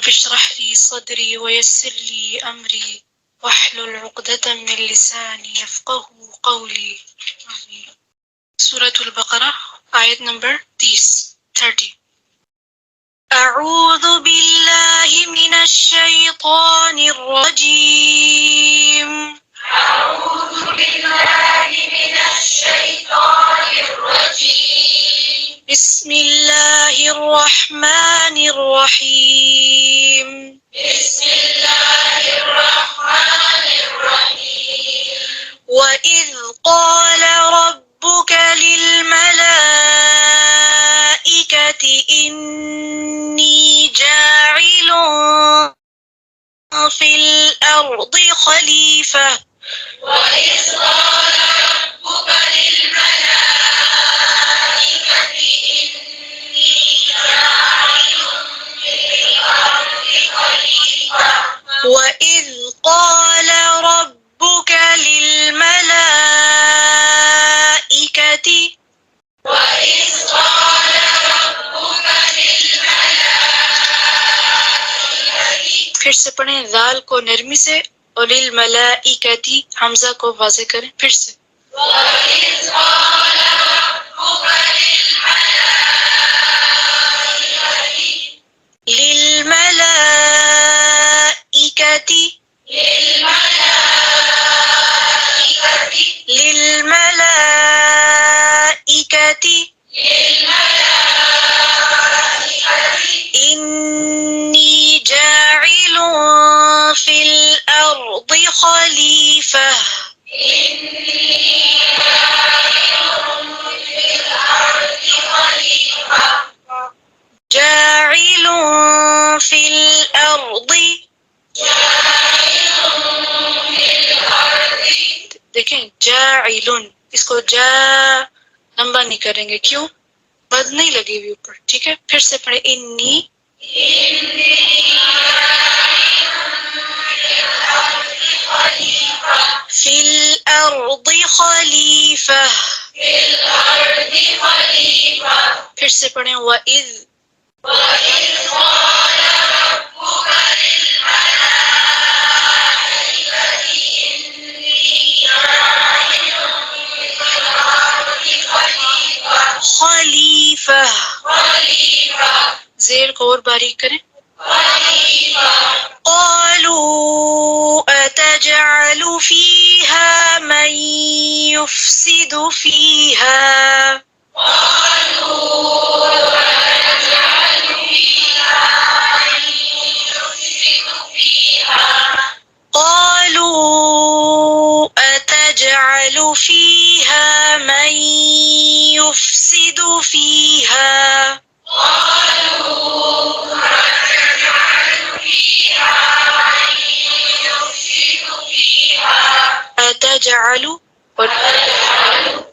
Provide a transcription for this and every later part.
اشرح لي صدري ويسر لي أمري واحلل عقدة من لساني يفقه قولي. آمين. سورة البقرة آية نمبر 30. أعوذ بالله من الشيطان الرجيم. أعوذ بالله من الشيطان الرجيم. بسم الله الرحمن الرحيم. بسم الله الرحمن الرحيم. وإذ قال ربك للملائكة إني جاعل في الأرض خليفة. وإذ قال ربك للملائكة إني جاعل في الأرض خليفة. وإذ قال ربك للملائكة وإذ قال ربك للملائكة. پھر سے پڑھیں، ذال کو نرمی سے اور للملائکتی حمزہ کو واضح کریں. پھر سے وَإِذْ قَالَ رَبُّكَ لِلْمَلَائِكَةِ إِنِّي جَاعِلٌ فِي الْأَرْضِ خَلِيفَةً. جاعل في الأرض. دیکھیں جاعل، اس کو جا لمبا نہیں کریں گے، کیوں؟ بد نہیں لگی ہوئی اوپر، ٹھیک ہے. پھر سے پڑھیں، انی فی الأرض خلیفہ. پھر سے پڑھیں، وَإِذْ قَالَ رَبُّكَ لِلْمَلَائِكَةِ إِنِّي جَاعِلٌ فِي الْأَرْضِ خلیفہ. زیر کو اور باریک کریں. قالوا أتجعل فيها من يفسد فيها. قالوا أتجعل فيها من يفسد فيها. أتجعل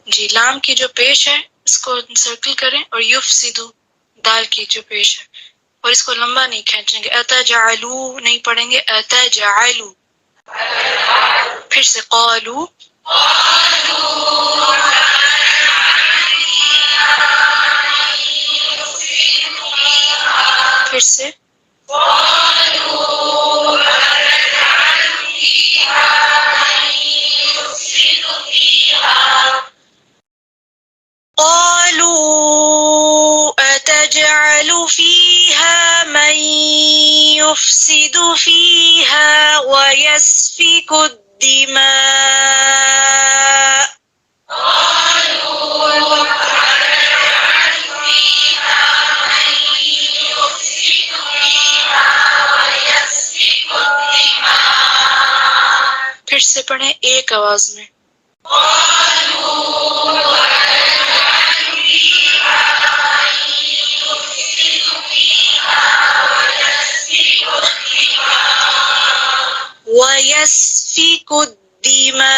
جی لام کی جو پیش ہے اس کو سرکل کریں، اور یفسدو دال کی جو پیش ہے، اور اس کو لمبا نہیں کھینچیں گے. أتجعلو نہیں پڑھیں گے، أتجعلو. پھر سے قالو پھر سے قالوا أتجعل فيها من يفسد فيها ويسفك الدماء. پھر سے پڑھیں ایک آواز میں. وَيَسْفِكُ الدِّمَاءَ.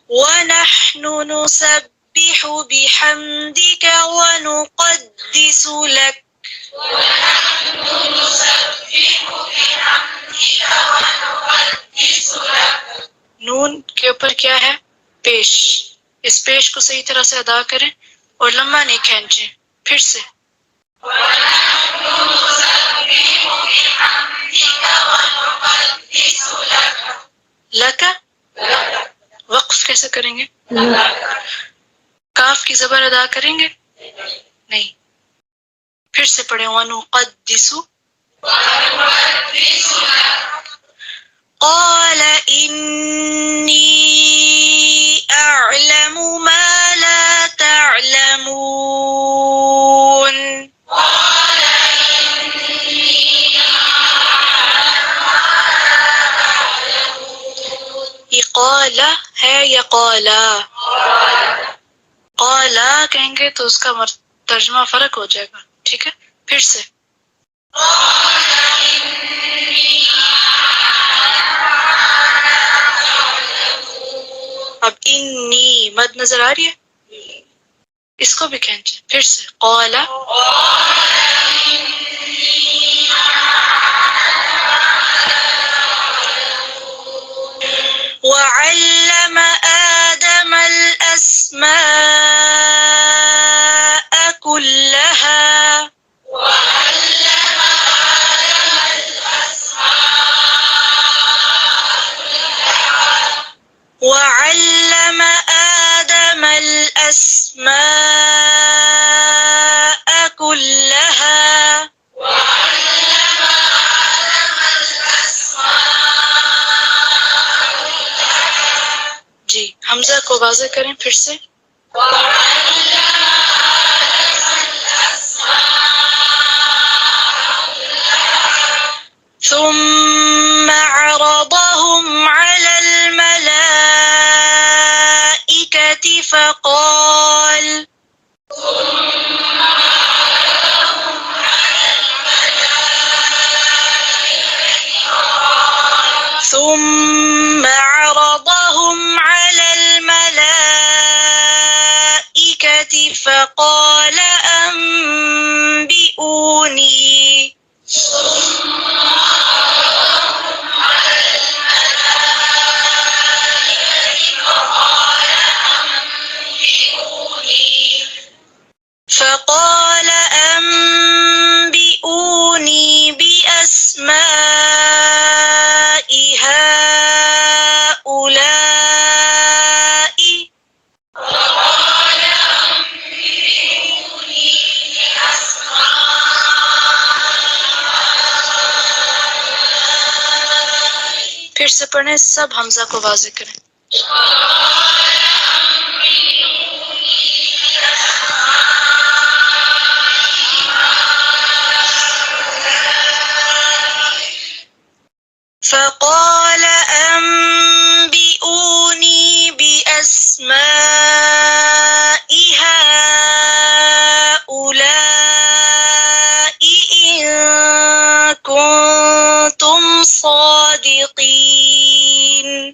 وَنَحْنُ نُسَبِّحُ بِحَمْدِكَ وَنُقَدِّسُ لَكَ. نون کے اوپر کیا ہے؟ پیش. اس پیش کو صحیح طرح سے ادا کریں. اور لمبا نہیں کھینچیں. پھر سے لکا. وقف کیسے کریں گے؟ کاف کی زبر ادا کریں گے؟ نہیں. پھر سے پڑھیں وَنُقَدِّسُ. قَالَ إِنِّي أَعْلَمُ مَا لَا تَعْلَمُونَ. یہ قالا ہے یا قالا؟ قالا کہیں گے تو اس کا ترجمہ فرق ہو جائے گا. ٹھیک ہے. پھر سے اب انی مد نظر آ رہی ہے، اس کو بھی کھینچیں. پھر سے قالا. وعلم آدم الأسماء كلها. وعلم آدم الأسماء كلها. جی حمزہ کو واضح کریں پھر سے. ثم عرضهم على الملائكة فقال ثم عرضهم على الملائكة فقال أنبئوني. فقال أنبئوني بأسماء هؤلاء. پھر سے پڑھیں، سب حمزہ کو واضح کریں. فقال أنبئوني بأسماء هؤلاء إن كنتم صادقين.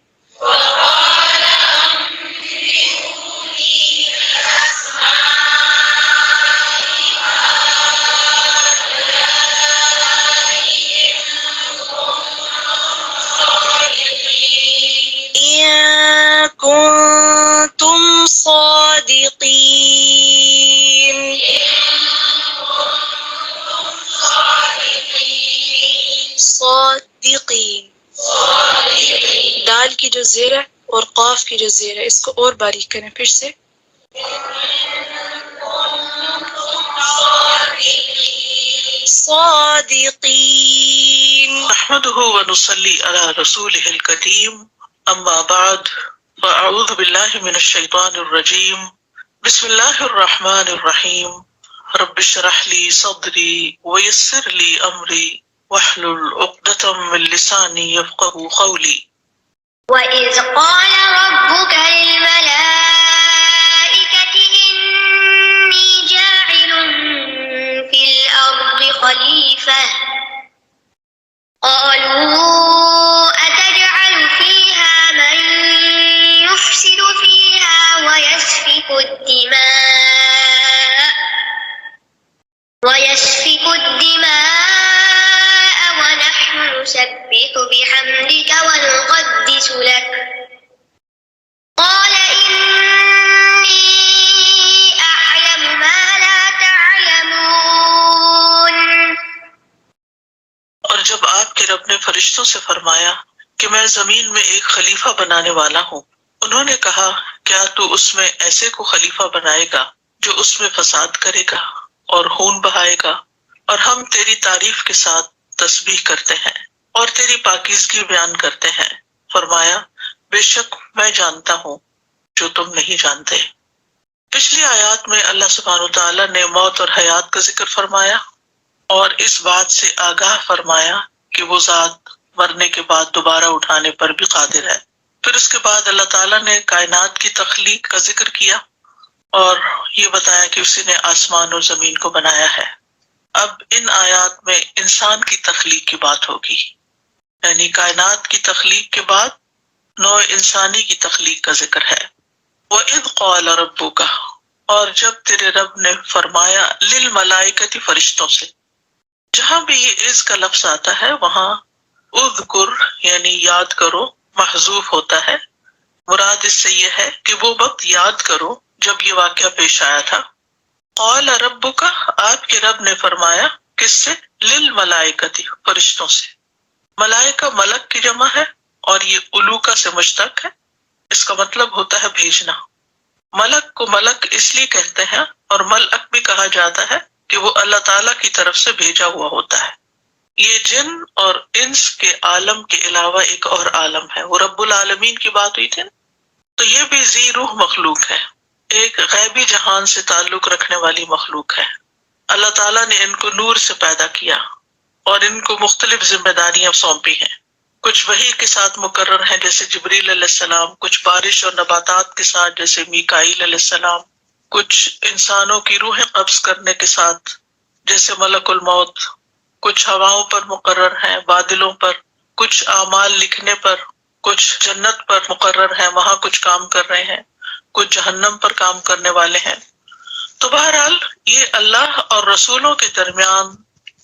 إن كنتم صادقين. صادقین. دال کی جو زیر ہے اور قاف کی جو زیر ہے اس کو اور باریک کریں. پھر سے صادقین. نحمده ونصلي على رسوله الكريم اما بعد فاعوذ بالله من الشيطان الرجيم بسم الله الرحمن الرحيم رب اشرح لي صدري ويسر لي امري واحلل عقدة من لساني يفقهوا قولي. وَإِذْ قَالَ رَبُّكَ لِلْمَلَائِكَةِ إِنِّي جَاعِلٌ فِي الْأَرْضِ خَلِيفَةً قَالُوا أَتَجْعَلُ فِيهَا مَن يُفْسِدُ فِيهَا وَيَسْفِكُ الدِّمَاءَ وَنَحْنُ نُسَبِّحُ بِحَمْدِكَ وَنُقَدِّسُ لَكَ قَالَ فرشتوں سے فرمایا کہ میں زمین میں ایک خلیفہ بنانے والا ہوں۔ انہوں نے کہا کیا تو اس میں ایسے کو خلیفہ بنائے گا جو اس میں فساد کرے گا اور خون بہائے گا، اور ہم تیری تعریف کے ساتھ تسبیح کرتے ہیں اور تیری پاکیزگی بیان کرتے ہیں۔ فرمایا بے شک میں جانتا ہوں جو تم نہیں جانتے۔ پچھلی آیات میں اللہ سبحانہ وتعالیٰ نے موت اور حیات کا ذکر فرمایا اور اس بات سے آگاہ فرمایا کہ وہ ذات مرنے کے بعد دوبارہ اٹھانے پر بھی قادر ہے۔ پھر اس کے بعد اللہ تعالیٰ نے کائنات کی تخلیق کا ذکر کیا اور یہ بتایا کہ اسی نے آسمان اور زمین کو بنایا ہے۔ اب ان آیات میں انسان کی تخلیق کی بات ہوگی، یعنی کائنات کی تخلیق کے بعد نوع انسانی کی تخلیق کا ذکر ہے۔ وَإِذْ قَالَ رَبُّكَ، اور جب تیرے رب نے فرمایا للملائکۃ، فرشتوں سے۔ جہاں بھی یہ اذ کا لفظ آتا ہے وہاں اذکر یعنی یاد کرو محذوف ہوتا ہے۔ مراد اس سے یہ ہے کہ وہ وقت یاد کرو جب یہ واقعہ پیش آیا تھا۔ قال ربک، آپ کے رب نے فرمایا، کس سے؟ للملائکۃ، فرشتوں سے۔ ملائکہ ملک کی جمع ہے اور یہ الوکا سے مشتق ہے، اس کا مطلب ہوتا ہے بھیجنا۔ ملک کو ملک اس لیے کہتے ہیں اور ملک بھی کہا جاتا ہے کہ وہ اللہ تعالیٰ کی طرف سے بھیجا ہوا ہوتا ہے۔ یہ جن اور انس کے عالم کے علاوہ ایک اور عالم ہے، وہ رب العالمین کی بات ہوئی تھی نا، تو یہ بھی ذی روح مخلوق ہے، ایک غیبی جہان سے تعلق رکھنے والی مخلوق ہے۔ اللہ تعالیٰ نے ان کو نور سے پیدا کیا اور ان کو مختلف ذمہ داریاں سونپی ہیں۔ کچھ وحی کے ساتھ مقرر ہیں جیسے جبریل علیہ السلام، کچھ بارش اور نباتات کے ساتھ جیسے میکائیل علیہ السلام، کچھ انسانوں کی روحیں قبض کرنے کے ساتھ جیسے ملک الموت، کچھ ہواؤں پر مقرر ہیں، بادلوں پر، کچھ اعمال لکھنے پر، کچھ جنت پر مقرر ہیں، وہاں کچھ کام کر رہے ہیں، کچھ جہنم پر کام کرنے والے ہیں۔ تو بہرحال یہ اللہ اور رسولوں کے درمیان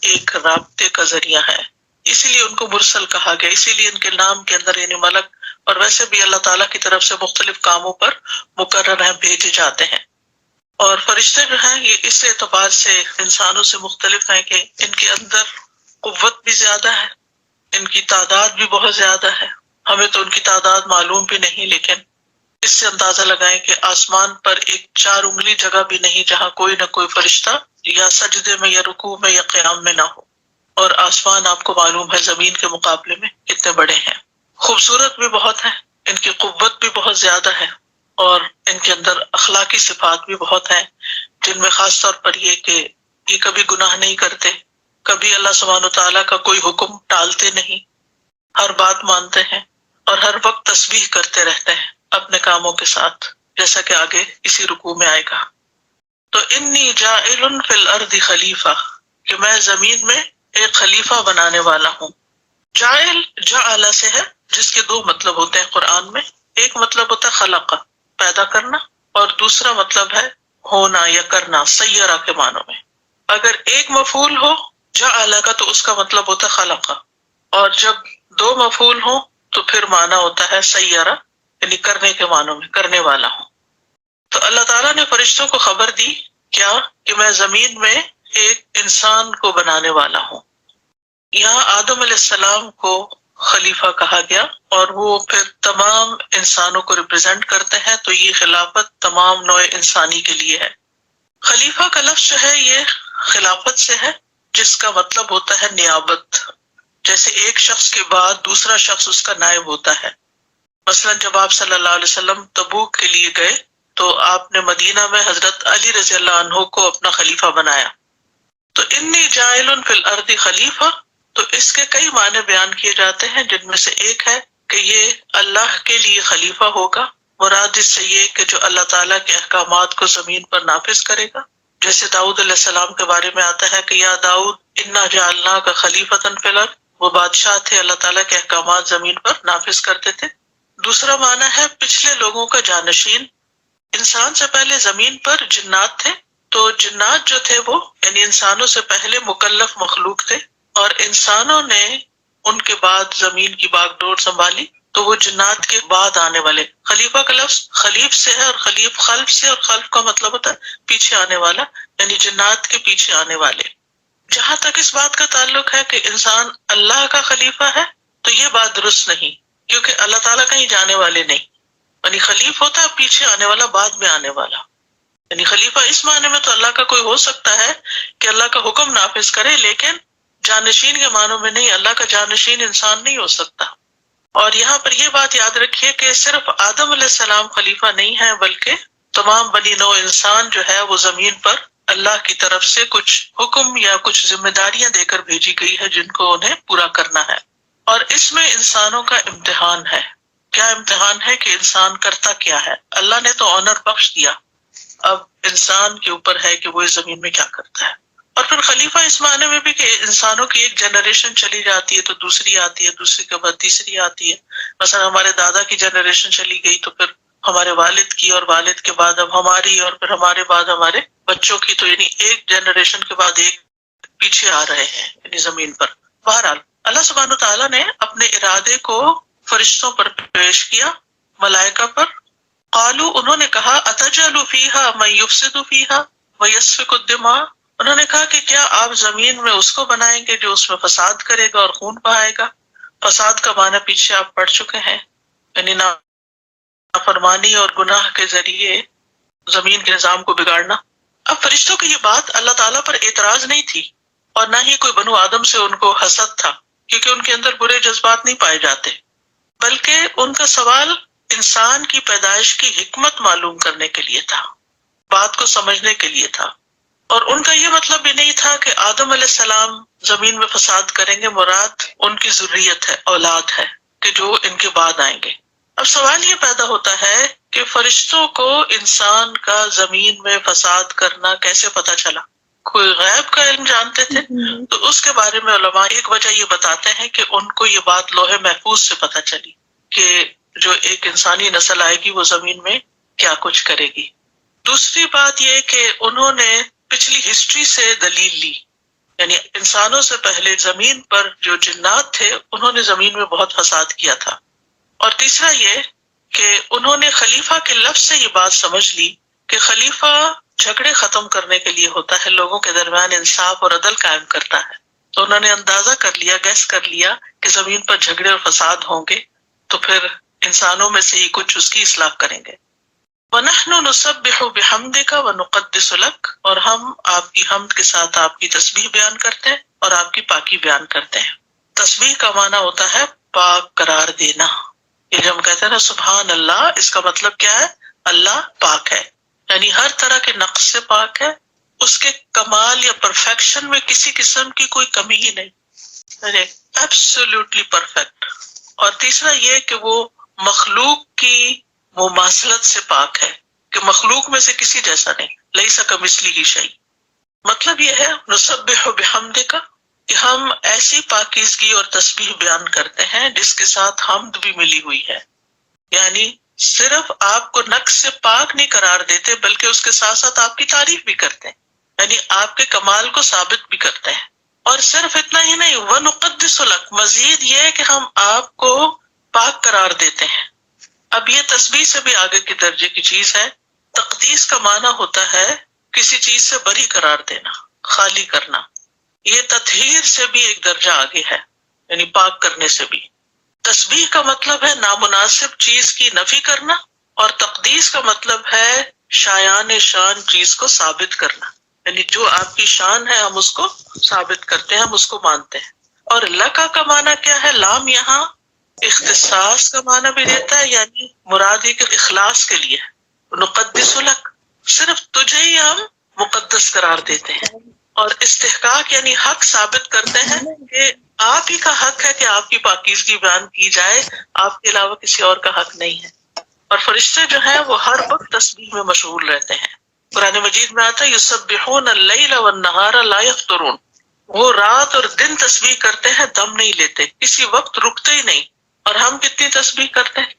ایک رابطے کا ذریعہ ہے، اسی لیے ان کو مرسل کہا گیا، اسی لیے ان کے نام کے اندر یعنی ملک، اور ویسے بھی اللہ تعالیٰ کی طرف سے مختلف کاموں پر مقرر ہیں، بھیجے جاتے ہیں۔ اور فرشتے جو ہیں یہ اس اعتبار سے انسانوں سے مختلف ہیں کہ ان کے اندر قوت بھی زیادہ ہے، ان کی تعداد بھی بہت زیادہ ہے۔ ہمیں تو ان کی تعداد معلوم بھی نہیں، لیکن اس سے اندازہ لگائیں کہ آسمان پر ایک 4 انگلی جگہ بھی نہیں جہاں کوئی نہ کوئی فرشتہ یا سجدے میں یا رکوع میں یا قیام میں نہ ہو، اور آسمان آپ کو معلوم ہے زمین کے مقابلے میں کتنے بڑے ہیں۔ خوبصورت بھی بہت ہیں، ان کی قوت بھی بہت زیادہ ہے، اور ان کے اندر اخلاقی صفات بھی بہت ہیں، جن میں خاص طور پر یہ کہ یہ کبھی گناہ نہیں کرتے، کبھی اللہ سبحانہ وتعالیٰ کا کوئی حکم ٹالتے نہیں، ہر بات مانتے ہیں اور ہر وقت تسبیح کرتے رہتے ہیں اپنے کاموں کے ساتھ، جیسا کہ آگے اسی رکوع میں آئے گا۔ تو انی جاعل فی الارض خلیفہ، کہ میں زمین میں ایک خلیفہ بنانے والا ہوں۔ جاعل جعل سے ہے، جس کے 2 مطلب ہوتے ہیں قرآن میں، ایک مطلب ہوتا ہے خلق، پیدا کرنا، اور دوسرا مطلب ہے ہونا یا کرنا، سیرہ کے معنوں میں۔ اگر ایک مفعول ہو جعل کا تو اس کا مطلب ہوتا ہے خلق، اور جب 2 مفعول ہوں تو پھر معنی ہوتا ہے سیرہ، یعنی کرنے کے معنوں میں، کرنے والا ہوں۔ تو اللہ تعالیٰ نے فرشتوں کو خبر دی کیا کہ میں زمین میں ایک انسان کو بنانے والا ہوں۔ یہاں آدم علیہ السلام کو خلیفہ کہا گیا اور وہ پھر تمام انسانوں کو ریپرزینٹ کرتے ہیں، تو یہ خلافت تمام نوع انسانی کے لیے ہے۔ خلیفہ کا لفظ جو ہے یہ خلافت سے ہے، جس کا مطلب ہوتا ہے نیابت، جیسے ایک شخص کے بعد دوسرا شخص اس کا نائب ہوتا ہے۔ مثلا جب آپ صلی اللہ علیہ وسلم تبوک کے لیے گئے تو آپ نے مدینہ میں حضرت علی رضی اللہ عنہ کو اپنا خلیفہ بنایا۔ تو انی جاعل فی الارض خلیفہ، تو اس کے کئی معنی بیان کیے جاتے ہیں، جن میں سے ایک ہے کہ یہ اللہ کے لیے خلیفہ ہوگا، مراد اس سے یہ کہ جو اللہ تعالیٰ کے احکامات کو زمین پر نافذ کرے گا، جیسے داؤد علیہ السلام کے بارے میں آتا ہے کہ یا داؤد انا جعلناک خلیفۃ فی الارض، وہ بادشاہ تھے، اللہ تعالیٰ کے احکامات زمین پر نافذ کرتے تھے۔ دوسرا معنی ہے پچھلے لوگوں کا جانشین، انسان سے پہلے زمین پر جنات تھے، تو جنات جو تھے وہ یعنی انسانوں سے پہلے مکلف مخلوق تھے، اور انسانوں نے ان کے بعد زمین کی باغ ڈور سنبھالی، تو وہ جنات کے بعد آنے والے۔ خلیفہ کا لفظ خلیف سے ہے، اور خلیف خلف سے، اور خلف کا مطلب ہوتا ہے پیچھے آنے والا، یعنی جنات کے پیچھے آنے والے۔ جہاں تک اس بات کا تعلق ہے کہ انسان اللہ کا خلیفہ ہے، تو یہ بات درست نہیں، کیونکہ اللہ تعالیٰ کہیں جانے والے نہیں، یعنی خلیف ہوتا ہے پیچھے آنے والا، بعد میں آنے والا. یعنی خلیفہ اس معنی میں تو اللہ کا کوئی ہو سکتا ہے کہ اللہ کا حکم نافذ کرے، لیکن جانشین کے معنوں میں نہیں. اللہ کا جانشین انسان نہیں ہو سکتا. اور یہاں پر یہ بات یاد رکھیے کہ صرف آدم علیہ السلام خلیفہ نہیں ہے، بلکہ تمام بنی نوع انسان جو ہے وہ زمین پر اللہ کی طرف سے کچھ حکم یا کچھ ذمہ داریاں دے کر بھیجی گئی ہے جن کو انہیں پورا کرنا ہے. اور اس میں انسانوں کا امتحان ہے. کیا امتحان ہے کہ انسان کرتا کیا ہے؟ اللہ نے تو آنر بخش دیا، اب انسان کے اوپر ہے کہ وہ اس زمین میں کیا کرتا ہے. اور پھر خلیفہ اس معنی میں بھی کہ انسانوں کی ایک جنریشن چلی جاتی ہے تو دوسری آتی ہے، دوسری کے بعد تیسری آتی ہے. مثلا ہمارے دادا کی جنریشن چلی گئی تو پھر ہمارے والد کی، اور والد کے بعد اب ہماری، اور پھر ہمارے بعد ہمارے بچوں کی. تو یعنی ایک جنریشن کے بعد ایک پیچھے آ رہے ہیں یعنی زمین پر. بہرحال اللہ سبحانہ تعالیٰ نے اپنے ارادے کو فرشتوں پر پیش کیا، ملائکہ پر. قالوا، انہوں نے کہا، اتجعل فیہا من یفسد فیہا ویسفک الدماء، انہوں نے کہا کہ کیا آپ زمین میں اس کو بنائیں گے جو اس میں فساد کرے گا اور خون بہائے گا. فساد کا معنی پیچھے آپ پڑھ چکے ہیں، یعنی نافرمانی اور گناہ کے ذریعے زمین کے نظام کو بگاڑنا. اب فرشتوں کی یہ بات اللہ تعالیٰ پر اعتراض نہیں تھی، اور نہ ہی کوئی بنو آدم سے ان کو حسد تھا، کیونکہ ان کے اندر برے جذبات نہیں پائے جاتے، بلکہ ان کا سوال انسان کی پیدائش کی حکمت معلوم کرنے کے لیے تھا، بات کو سمجھنے کے لیے تھا. اور ان کا یہ مطلب بھی نہیں تھا کہ آدم علیہ السلام زمین میں فساد کریں گے، مراد ان کی ذریت ہے، اولاد ہے کہ جو ان کے بعد آئیں گے. اب سوال یہ پیدا ہوتا ہے کہ فرشتوں کو انسان کا زمین میں فساد کرنا کیسے پتا چلا؟ کوئی غیب کا علم جانتے تھے؟ تو اس کے بارے میں علماء ایک وجہ یہ بتاتے ہیں کہ ان کو یہ بات لوح محفوظ سے پتا چلی کہ جو ایک انسانی نسل آئے گی وہ زمین میں کیا کچھ کرے گی. دوسری بات یہ کہ انہوں نے پچھلی ہسٹری سے دلیل لی، یعنی انسانوں سے پہلے زمین پر جو جنات تھے انہوں نے زمین میں بہت فساد کیا تھا. اور تیسرا یہ کہ انہوں نے خلیفہ کے لفظ سے یہ بات سمجھ لی کہ خلیفہ جھگڑے ختم کرنے کے لیے ہوتا ہے، لوگوں کے درمیان انصاف اور عدل قائم کرتا ہے. تو انہوں نے اندازہ کر لیا، گیس کر لیا کہ زمین پر جھگڑے اور فساد ہوں گے، تو پھر انسانوں میں سے ہی کچھ اس کی اصلاح کریں گے. وَنَحْنُ نُسَبِّحُ بِحَمْدِكَ وَنُقَدِّسُ لَكَ، اور ہم آپ کی حمد کے ساتھ آپ کی تسبیح بیان کرتے ہیں اور آپ کی پاکی بیان کرتے ہیں. تسبیح کا معنی ہوتا ہے پاک قرار دینا. یہ جو ہم کہتے ہیں نا سبحان اللہ، اس کا مطلب کیا ہے؟ اللہ پاک ہے، یعنی ہر طرح کے نقص سے پاک ہے، اس کے کمال یا پرفیکشن میں کسی قسم کی کوئی کمی ہی نہیں، یعنی ایبسولوٹلی پرفیکٹ. اور تیسرا یہ کہ وہ مخلوق کی مماثلت سے پاک ہے، کہ مخلوق میں سے کسی جیسا نہیں، لیس کمثلہ شیء. مطلب یہ ہے نسبح بحمدک کہ ہم ایسی پاکیزگی اور تسبیح بیان کرتے ہیں جس کے ساتھ حمد بھی ملی ہوئی ہے. یعنی صرف آپ کو نقص سے پاک نہیں قرار دیتے بلکہ اس کے ساتھ ساتھ آپ کی تعریف بھی کرتے ہیں، یعنی آپ کے کمال کو ثابت بھی کرتے ہیں. اور صرف اتنا ہی نہیں، وَنُقَدِّسُ لَكَ، مزید یہ ہے کہ ہم آپ کو پاک قرار دیتے ہیں. اب یہ تسبیح سے بھی آگے کی درجے کی چیز ہے. تقدیس کا معنی ہوتا ہے کسی چیز سے بری قرار دینا، خالی کرنا. یہ تطہیر سے بھی ایک درجہ آگے ہے، یعنی پاک کرنے سے بھی. تسبیح کا مطلب ہے نامناسب چیز کی نفی کرنا، اور تقدیس کا مطلب ہے شایان شان چیز کو ثابت کرنا، یعنی جو آپ کی شان ہے ہم اس کو ثابت کرتے ہیں، ہم اس کو مانتے ہیں. اور لکا کا معنی کیا ہے؟ لام یہاں اختصاص کا معنی بھی دیتا ہے، یعنی مراد ہے کہ اخلاص کے لیے. نقدس لک، صرف تجھے ہی ہم مقدس قرار دیتے ہیں. اور استحقاق یعنی حق ثابت کرتے ہیں کہ آپ ہی کا حق ہے کہ آپ کی پاکیزگی بیان کی جائے، آپ کے علاوہ کسی اور کا حق نہیں ہے. اور فرشتے جو ہیں وہ ہر وقت تسبیح میں مشغول رہتے ہیں. قرآن مجید میں آتا ہے یسبحون اللیل والنہار لا یفترون، وہ رات اور دن تسبیح کرتے ہیں، دم نہیں لیتے، کسی وقت رکتے ہی نہیں. اور ہم کتنی تسبیح کرتے ہیں؟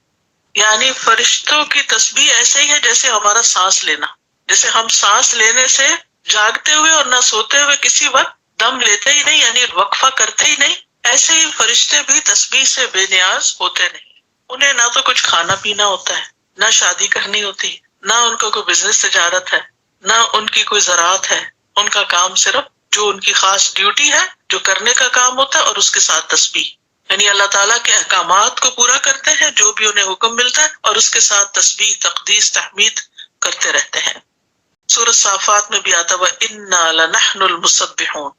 یعنی فرشتوں کی تسبیح ایسے ہی ہے جیسے ہمارا سانس لینا، جیسے ہم سانس لینے سے جاگتے ہوئے اور نہ سوتے ہوئے کسی وقت دم لیتے ہی نہیں، یعنی وقفہ کرتے ہی نہیں، ایسے ہی فرشتے بھی تسبیح سے بے نیاز ہوتے نہیں. انہیں نہ تو کچھ کھانا پینا ہوتا ہے، نہ شادی کرنی ہوتی، نہ ان کو کوئی بزنس تجارت ہے، نہ ان کی کوئی زراعت ہے. ان کا کام صرف جو ان کی خاص ڈیوٹی ہے، جو کرنے کا کام ہوتا ہے، اور اس کے ساتھ تسبیح. یعنی اللہ تعالیٰ کے احکامات کو پورا کرتے ہیں جو بھی انہیں حکم ملتا ہے، اور اس کے ساتھ تسبیح، تقدیس، تحمید کرتے رہتے ہیں۔ سورۃ صافات میں بھی آتا ہوا اِنَّا لَنَحْنُ الْمُسَبِّحُونَ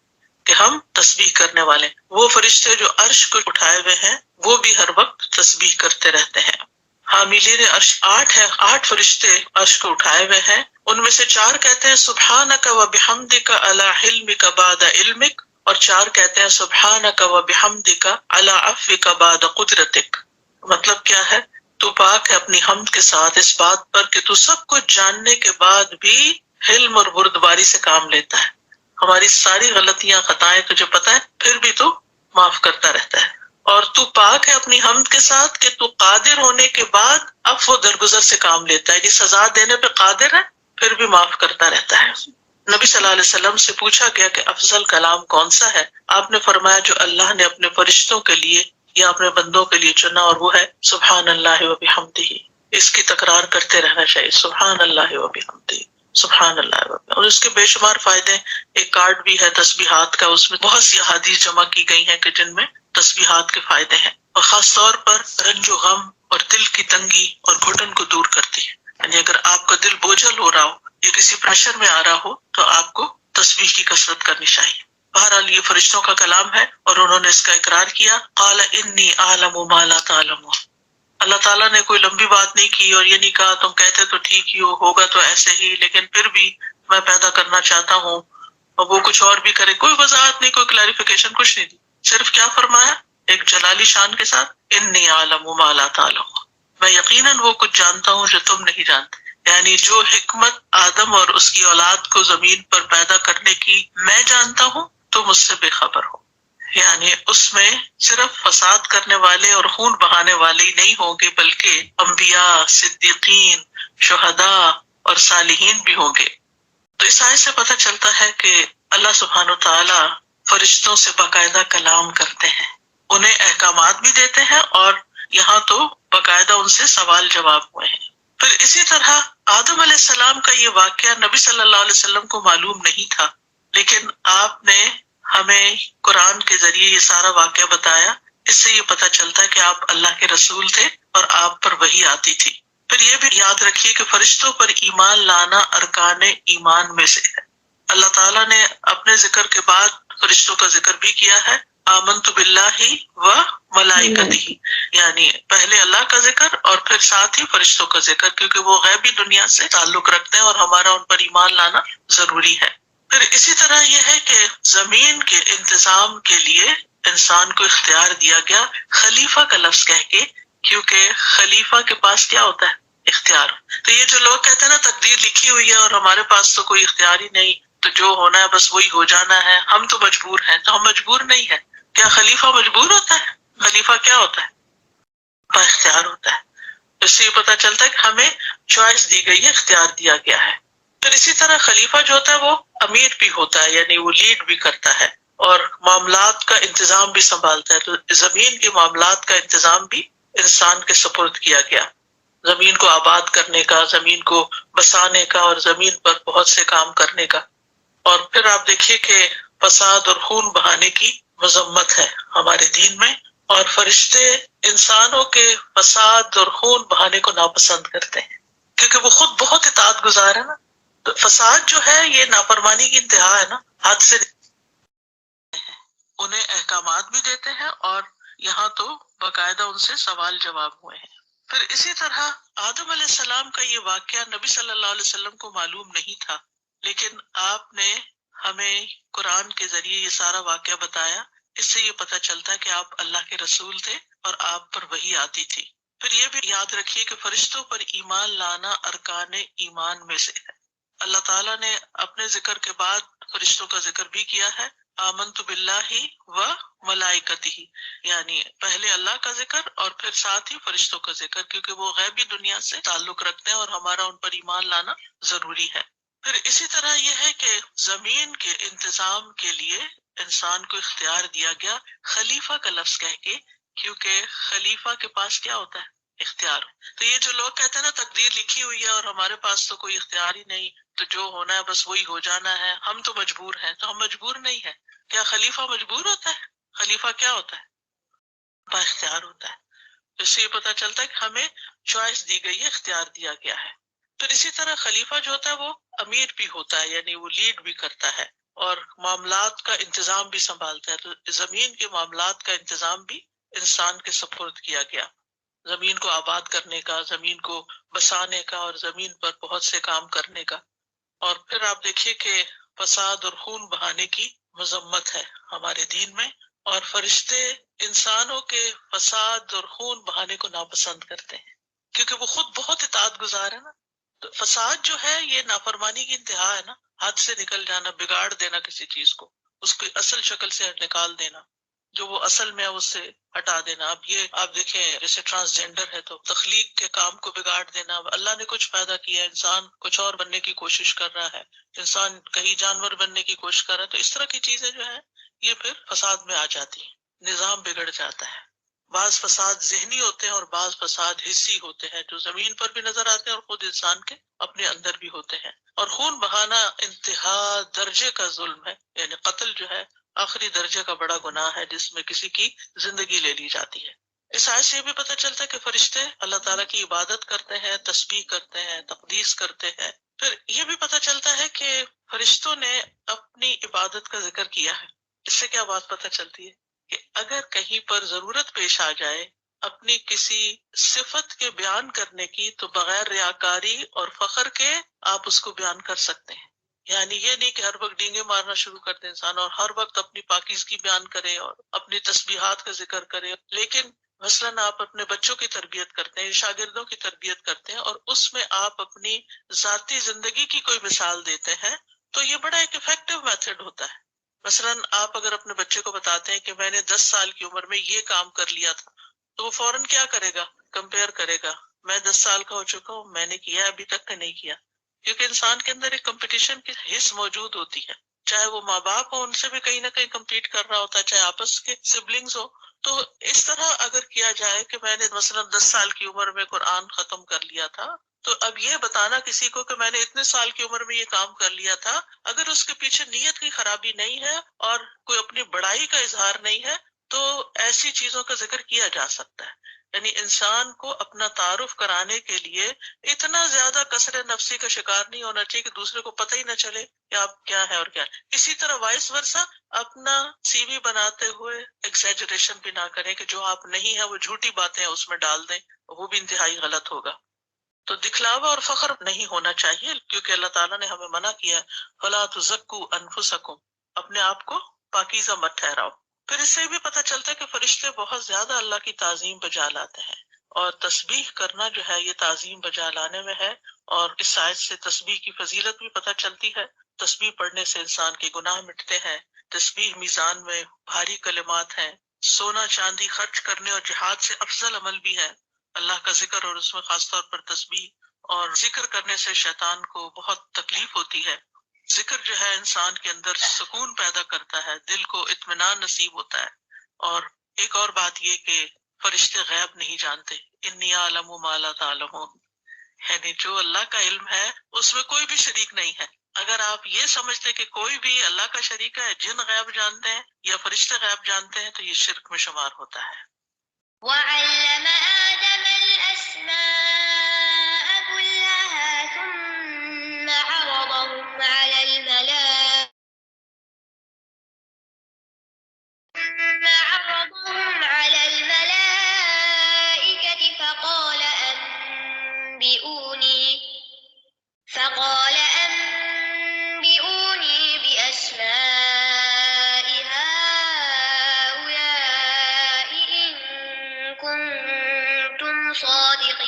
کہ ہم تسبیح کرنے والے۔ وہ فرشتے جو عرش کو اٹھائے ہوئے ہیں وہ بھی ہر وقت تسبیح کرتے رہتے ہیں۔ حاملین عرش 8 ہے، 8 فرشتے عرش کو اٹھائے ہوئے ہیں، ان میں سے 4 کہتے ہیں سبحانک و بحمدک علی حلمک بعد علمک، اور 4 کہتے ہیں سبحانک و بحمدک علی عفوک بعد قدرتک۔ مطلب کیا ہے؟ تو پاک ہے اپنی حمد کے ساتھ اس بات پر کہ تو سب کچھ جاننے کے بعد بھی حلم اور بردباری سے کام لیتا ہے، ہماری ساری غلطیاں خطائیں تجھے پتہ ہے پھر بھی تو معاف کرتا رہتا ہے، اور تو پاک ہے اپنی حمد کے ساتھ کہ تو قادر ہونے کے بعد عفو و درگزر سے کام لیتا ہے، یعنی سزا دینے پہ قادر ہے پھر بھی معاف کرتا رہتا ہے۔ نبی صلی اللہ علیہ وسلم سے پوچھا گیا کہ افضل کلام کون سا ہے؟ آپ نے فرمایا جو اللہ نے اپنے فرشتوں کے لیے یا اپنے بندوں کے لیے چنا، اور وہ ہے سبحان اللہ و بحمدہ۔ اس کی تکرار کرتے رہنا چاہیے، سبحان اللہ و بحمدہ، سبحان اللہ و بحمدہ۔ اور اس کے بے شمار فائدے، ایک کارڈ بھی ہے تسبیحات کا، اس میں بہت سی احادیث جمع کی گئی ہیں کہ جن میں تسبیحات کے فائدے ہیں، اور خاص طور پر رنج و غم اور دل کی تنگی اور گھٹن کو دور کرتی ہے۔ یعنی اگر آپ کا دل بوجھل ہو رہا ہو یا کسی پریشر میں آ رہا ہو تو آپ کو تسبیح کی کثرت کرنی چاہیے۔ بہرحال یہ فرشتوں کا کلام ہے اور انہوں نے اس کا اقرار کیا، قال انی اعلم ما لا تعلمون۔ اللہ تعالیٰ نے کوئی لمبی بات نہیں کی اور یہ نہیں کہا تم کہتے تو ٹھیک ہی ہوگا تو ایسے ہی، لیکن پھر بھی میں پیدا کرنا چاہتا ہوں، اور وہ کچھ اور بھی کرے۔ کوئی وضاحت نہیں، کوئی کلیریفیکیشن، کچھ نہیں دی، صرف کیا فرمایا ایک جلالی شان کے ساتھ، انی اعلم ما لا تعلمون، میں یقیناً وہ کچھ جانتا ہوں جو تم نہیں جانتے۔ یعنی جو حکمت آدم اور اس کی اولاد کو زمین پر پیدا کرنے کی میں جانتا ہوں تم اس سے بے خبر ہو۔ یعنی اس میں صرف فساد کرنے والے اور خون بہانے والے ہی نہیں ہوں گے، بلکہ انبیاء، صدیقین، شہداء اور صالحین بھی ہوں گے۔ تو اس آیت سے پتہ چلتا ہے کہ اللہ سبحانہ وتعالی فرشتوں سے باقاعدہ کلام کرتے ہیں، انہیں احکامات بھی دیتے ہیں، اور یہاں تو باقاعدہ ان سے سوال جواب ہوئے ہیں۔ پھر اسی طرح آدم علیہ السلام کا یہ واقعہ نبی صلی اللہ علیہ وسلم کو معلوم نہیں تھا، لیکن آپ نے ہمیں قرآن کے ذریعے یہ سارا واقعہ بتایا۔ اس سے یہ پتہ چلتا ہے کہ آپ اللہ کے رسول تھے اور آپ پر وحی آتی تھی۔ پھر یہ بھی یاد رکھیے کہ فرشتوں پر ایمان لانا ارکان ایمان میں سے ہے۔ اللہ تعالیٰ نے اپنے ذکر کے بعد فرشتوں کا ذکر بھی کیا ہے، آمنت باللہ و ملائکتہ، یعنی پہلے اللہ کا ذکر اور پھر ساتھ ہی فرشتوں کا ذکر، کیونکہ وہ غیبی دنیا سے تعلق رکھتے ہیں اور ہمارا ان پر ایمان لانا ضروری ہے۔ پھر اسی طرح یہ ہے کہ زمین کے انتظام کے لیے انسان کو اختیار دیا گیا خلیفہ کا لفظ کہہ کے، کیونکہ خلیفہ کے پاس کیا ہوتا ہے؟ اختیار۔ تو یہ جو لوگ کہتے ہیں نا تقدیر لکھی ہوئی ہے اور ہمارے پاس تو کوئی اختیار ہی نہیں، تو جو ہونا ہے بس وہی ہو جانا ہے، ہم تو مجبور ہیں، تو ہم مجبور نہیں ہیں۔ کیا خلیفہ مجبور ہوتا ہے؟ خلیفہ کیا ہوتا ہے؟ با اختیار ہوتا ہے۔ اس سے یہ پتہ چلتا ہے کہ ہمیں چوائس دی گئی ہے، اختیار دیا گیا ہے۔ پھر اسی طرح خلیفہ جو ہوتا ہے وہ امیر بھی ہوتا ہے، یعنی وہ لیڈ بھی کرتا ہے اور معاملات کا انتظام بھی سنبھالتا ہے۔ تو زمین کے معاملات کا انتظام بھی انسان کے سپرد کیا گیا، زمین کو آباد کرنے کا، زمین کو بسانے کا اور زمین پر بہت سے کام کرنے کا۔ اور پھر آپ دیکھیے کہ فساد اور خون بہانے کی مذمت ہے ہمارے دین میں، اور فرشتے انسانوں کے فساد اور خون بہانے کو ناپسند کرتے ہیں، کیونکہ وہ خود بہت اطاعت گزار ہے نا۔ تو فساد جو ہے یہ نافرمانی کی انتہا ہے نا، حد سے انہیں احکامات بھی دیتے ہیں، اور یہاں تو باقاعدہ ان سے سوال جواب ہوئے ہیں۔ پھر اسی طرح آدم علیہ السلام کا یہ واقعہ نبی صلی اللہ علیہ وسلم کو معلوم نہیں تھا، لیکن آپ نے ہمیں قرآن کے ذریعے یہ سارا واقعہ بتایا۔ اس سے یہ پتہ چلتا ہے کہ آپ اللہ کے رسول تھے اور آپ پر وحی آتی تھی۔ پھر یہ بھی یاد رکھیے کہ فرشتوں پر ایمان لانا ارکان ایمان میں سے ہے۔ اللہ تعالیٰ نے اپنے ذکر کے بعد فرشتوں کا ذکر بھی کیا ہے، آمنت باللہ و ملائکتہ، یعنی پہلے اللہ کا ذکر اور پھر ساتھ ہی فرشتوں کا ذکر، کیونکہ وہ غیبی دنیا سے تعلق رکھتے ہیں اور ہمارا ان پر ایمان لانا ضروری ہے۔ پھر اسی طرح یہ ہے کہ زمین کے انتظام کے لیے انسان کو اختیار دیا گیا خلیفہ کا لفظ کہہ کے، کیونکہ خلیفہ کے پاس کیا ہوتا ہے؟ اختیار۔ تو یہ جو لوگ کہتے ہیں نا تقدیر لکھی ہوئی ہے اور ہمارے پاس تو کوئی اختیار ہی نہیں، تو جو ہونا ہے بس وہی ہو جانا ہے، ہم تو مجبور ہیں، تو ہم مجبور نہیں ہیں۔ کیا خلیفہ مجبور ہوتا ہے؟ خلیفہ کیا ہوتا ہے؟ با اختیار ہوتا ہے. اس سے یہ پتہ چلتا ہے کہ ہمیں چوائس دی گئی ہے، اختیار دیا گیا ہے. پھر اسی طرح خلیفہ جو ہوتا ہے وہ امیر بھی ہوتا ہے، یعنی وہ لیڈ بھی کرتا ہے اور معاملات کا انتظام بھی سنبھالتا ہے. تو زمین کے معاملات کا انتظام بھی انسان کے سپرد کیا گیا، زمین کو آباد کرنے کا، زمین کو بسانے کا اور زمین پر بہت سے کام کرنے کا. اور پھر آپ دیکھیے کہ فساد اور خون بہانے کی مذمت ہے ہمارے دین میں، اور فرشتے انسانوں کے فساد اور خون بہانے کو ناپسند کرتے ہیں کیونکہ وہ خود بہت اطاعت گزار ہے نا. تو فساد جو ہے یہ نافرمانی کی انتہا ہے نا، ہاتھ سے نکل جانا، بگاڑ دینا کسی چیز کو، اس کی اصل شکل سے نکال دینا، جو وہ اصل میں ہے اس سے ہٹا دینا. اب یہ آپ دیکھیں جیسے ٹرانسجینڈر ہے تو تخلیق کے کام کو بگاڑ دینا. اب اللہ نے کچھ پیدا کیا، انسان کچھ اور بننے کی کوشش کر رہا ہے، انسان کہیں جانور بننے کی کوشش کر رہا ہے. تو اس طرح کی چیزیں جو ہیں یہ پھر فساد میں آ جاتی ہیں، نظام بگڑ جاتا ہے. بعض فساد ذہنی ہوتے ہیں اور بعض فساد حسی ہوتے ہیں جو زمین پر بھی نظر آتے ہیں اور خود انسان کے اپنے اندر بھی ہوتے ہیں. اور خون بہانا انتہا درجے کا ظلم ہے، یعنی قتل جو ہے آخری درجے کا بڑا گناہ ہے جس میں کسی کی زندگی لے لی جاتی ہے. اس آیت سے یہ بھی پتہ چلتا ہے کہ فرشتے اللہ تعالیٰ کی عبادت کرتے ہیں، تسبیح کرتے ہیں، تقدیس کرتے ہیں. پھر یہ بھی پتہ چلتا ہے کہ فرشتوں نے اپنی عبادت کا ذکر کیا ہے. اس سے کیا بات پتہ چلتی ہے کہ اگر کہیں پر ضرورت پیش آ جائے اپنی کسی صفت کے بیان کرنے کی تو بغیر ریاکاری اور فخر کے آپ اس کو بیان کر سکتے ہیں. یعنی یہ نہیں کہ ہر وقت ڈینگے مارنا شروع کر دے انسان اور ہر وقت اپنی پاکیزگی بیان کرے اور اپنی تسبیحات کا ذکر کرے. لیکن مثلاً آپ اپنے بچوں کی تربیت کرتے ہیں، شاگردوں کی تربیت کرتے ہیں اور اس میں آپ اپنی ذاتی زندگی کی کوئی مثال دیتے ہیں تو یہ بڑا ایک افیکٹو میتھڈ ہوتا ہے. مثلاً آپ اگر اپنے بچے کو بتاتے ہیں کہ میں نے 10 سال کی عمر میں یہ کام کر لیا تھا تو وہ فوراً کیا کرے گا؟ کمپیئر کرے گا، میں 10 سال کا ہو چکا ہوں، میں نے کیا ابھی تک کہ نہیں کیا. کیونکہ انسان کے اندر ایک کمپٹیشن کی حس موجود ہوتی ہے، چاہے وہ ماں باپ ہو ان سے بھی کہیں نہ کہیں کمپیٹ کر رہا ہوتا ہے، چاہے آپس کے سبلنگز ہو. تو اس طرح اگر کیا جائے کہ میں نے مثلا 10 سال کی عمر میں قرآن ختم کر لیا تھا تو اب یہ بتانا کسی کو کہ میں نے اتنے سال کی عمر میں یہ کام کر لیا تھا، اگر اس کے پیچھے نیت کی خرابی نہیں ہے اور کوئی اپنی بڑائی کا اظہار نہیں ہے تو ایسی چیزوں کا ذکر کیا جا سکتا ہے. یعنی انسان کو اپنا تعارف کرانے کے لیے اتنا زیادہ کثر نفسی کا شکار نہیں ہونا چاہیے کہ دوسرے کو پتہ ہی نہ چلے کہ آپ کیا ہے اور کیا ہے. اسی طرح وائس ورسا اپنا سی وی بناتے ہوئے ایگزیجریشن بھی نہ کریں کہ جو آپ نہیں ہے وہ جھوٹی باتیں اس میں ڈال دیں، وہ بھی انتہائی غلط ہوگا. تو دکھلاوا اور فخر نہیں ہونا چاہیے کیونکہ اللہ تعالیٰ نے ہمیں منع کیا ہے فَلَا تُزَكُّوا أَنفُسَكُمْ، اپنے آپ کو پاکیزہ مت ٹھہراؤ. پھر اس سے بھی پتہ چلتا ہے کہ فرشتے بہت زیادہ اللہ کی تعظیم بجا لاتے ہیں اور تسبیح کرنا جو ہے یہ تعظیم بجا لانے میں ہے. اور اس آیت سے تسبیح کی فضیلت بھی پتہ چلتی ہے. تسبیح پڑھنے سے انسان کے گناہ مٹتے ہیں، تسبیح میزان میں بھاری کلمات ہیں، سونا چاندی خرچ کرنے اور جہاد سے افضل عمل بھی ہے اللہ کا ذکر، اور اس میں خاص طور پر تسبیح. اور ذکر کرنے سے شیطان کو بہت تکلیف ہوتی ہے. ذکر جو ہے انسان کے اندر سکون پیدا کرتا ہے، دل کو اطمینان نصیب ہوتا ہے. اور ایک اور بات یہ کہ فرشتے غیب نہیں جانتے، انی اعلم ما لا تعلمون، یعنی جو اللہ کا علم ہے اس میں کوئی بھی شریک نہیں ہے. اگر آپ یہ سمجھتے کہ کوئی بھی اللہ کا شریک ہے، جن غیب جانتے ہیں یا فرشتے غیب جانتے ہیں، تو یہ شرک میں شمار ہوتا ہے. وعلم آدم الأسماء كلها ثم عرضهم على الملائكة فقال أنبئوني بأسماء هؤلاء إن كنتم صادقين.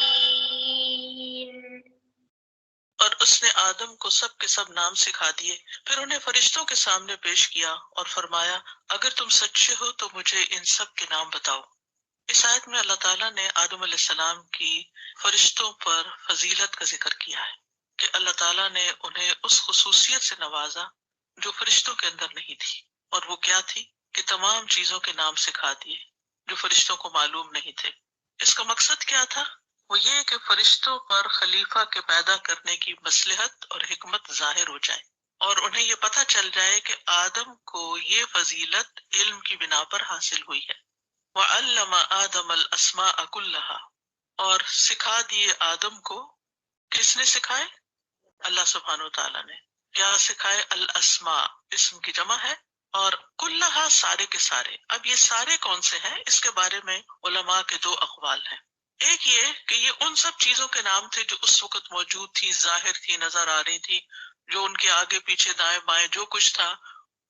اور اس نے آدم کو سب کے سب نام سکھا دیے، پھر انہیں فرشتوں کے سامنے پیش کیا اور فرمایا اگر تم سچے ہو تو مجھے ان سب کے نام بتاؤ. اس آیت میں اللہ تعالیٰ نے آدم علیہ السلام کی فرشتوں پر فضیلت کا ذکر کیا ہے کہ اللہ تعالیٰ نے انہیں اس خصوصیت سے نوازا جو فرشتوں کے اندر نہیں تھی. اور وہ کیا تھی کہ تمام چیزوں کے نام سکھا دیے جو فرشتوں کو معلوم نہیں تھے. اس کا مقصد کیا تھا؟ وہ یہ کہ فرشتوں پر خلیفہ کے پیدا کرنے کی مصلحت اور حکمت ظاہر ہو جائے اور انہیں یہ پتہ چل جائے کہ آدم کو یہ فضیلت علم کی بنا پر حاصل ہوئی ہے. وعلم آدم الاسماء كلها، اور سکھا دیے آدم کو. کس نے سکھائے؟ اللہ سبحانہ وتعالیٰ نے. کیا سکھائے؟ الاسماء، اسم کی جمع ہے، اور کلہا سارے کے سارے. اب یہ سارے کون سے ہیں؟ اس کے بارے میں علماء کے دو اقوال ہیں. ایک یہ کہ یہ ان سب چیزوں کے نام تھے جو اس وقت موجود تھی، ظاہر تھی، نظر آ رہی تھی، جو ان کے آگے پیچھے دائیں بائیں جو کچھ تھا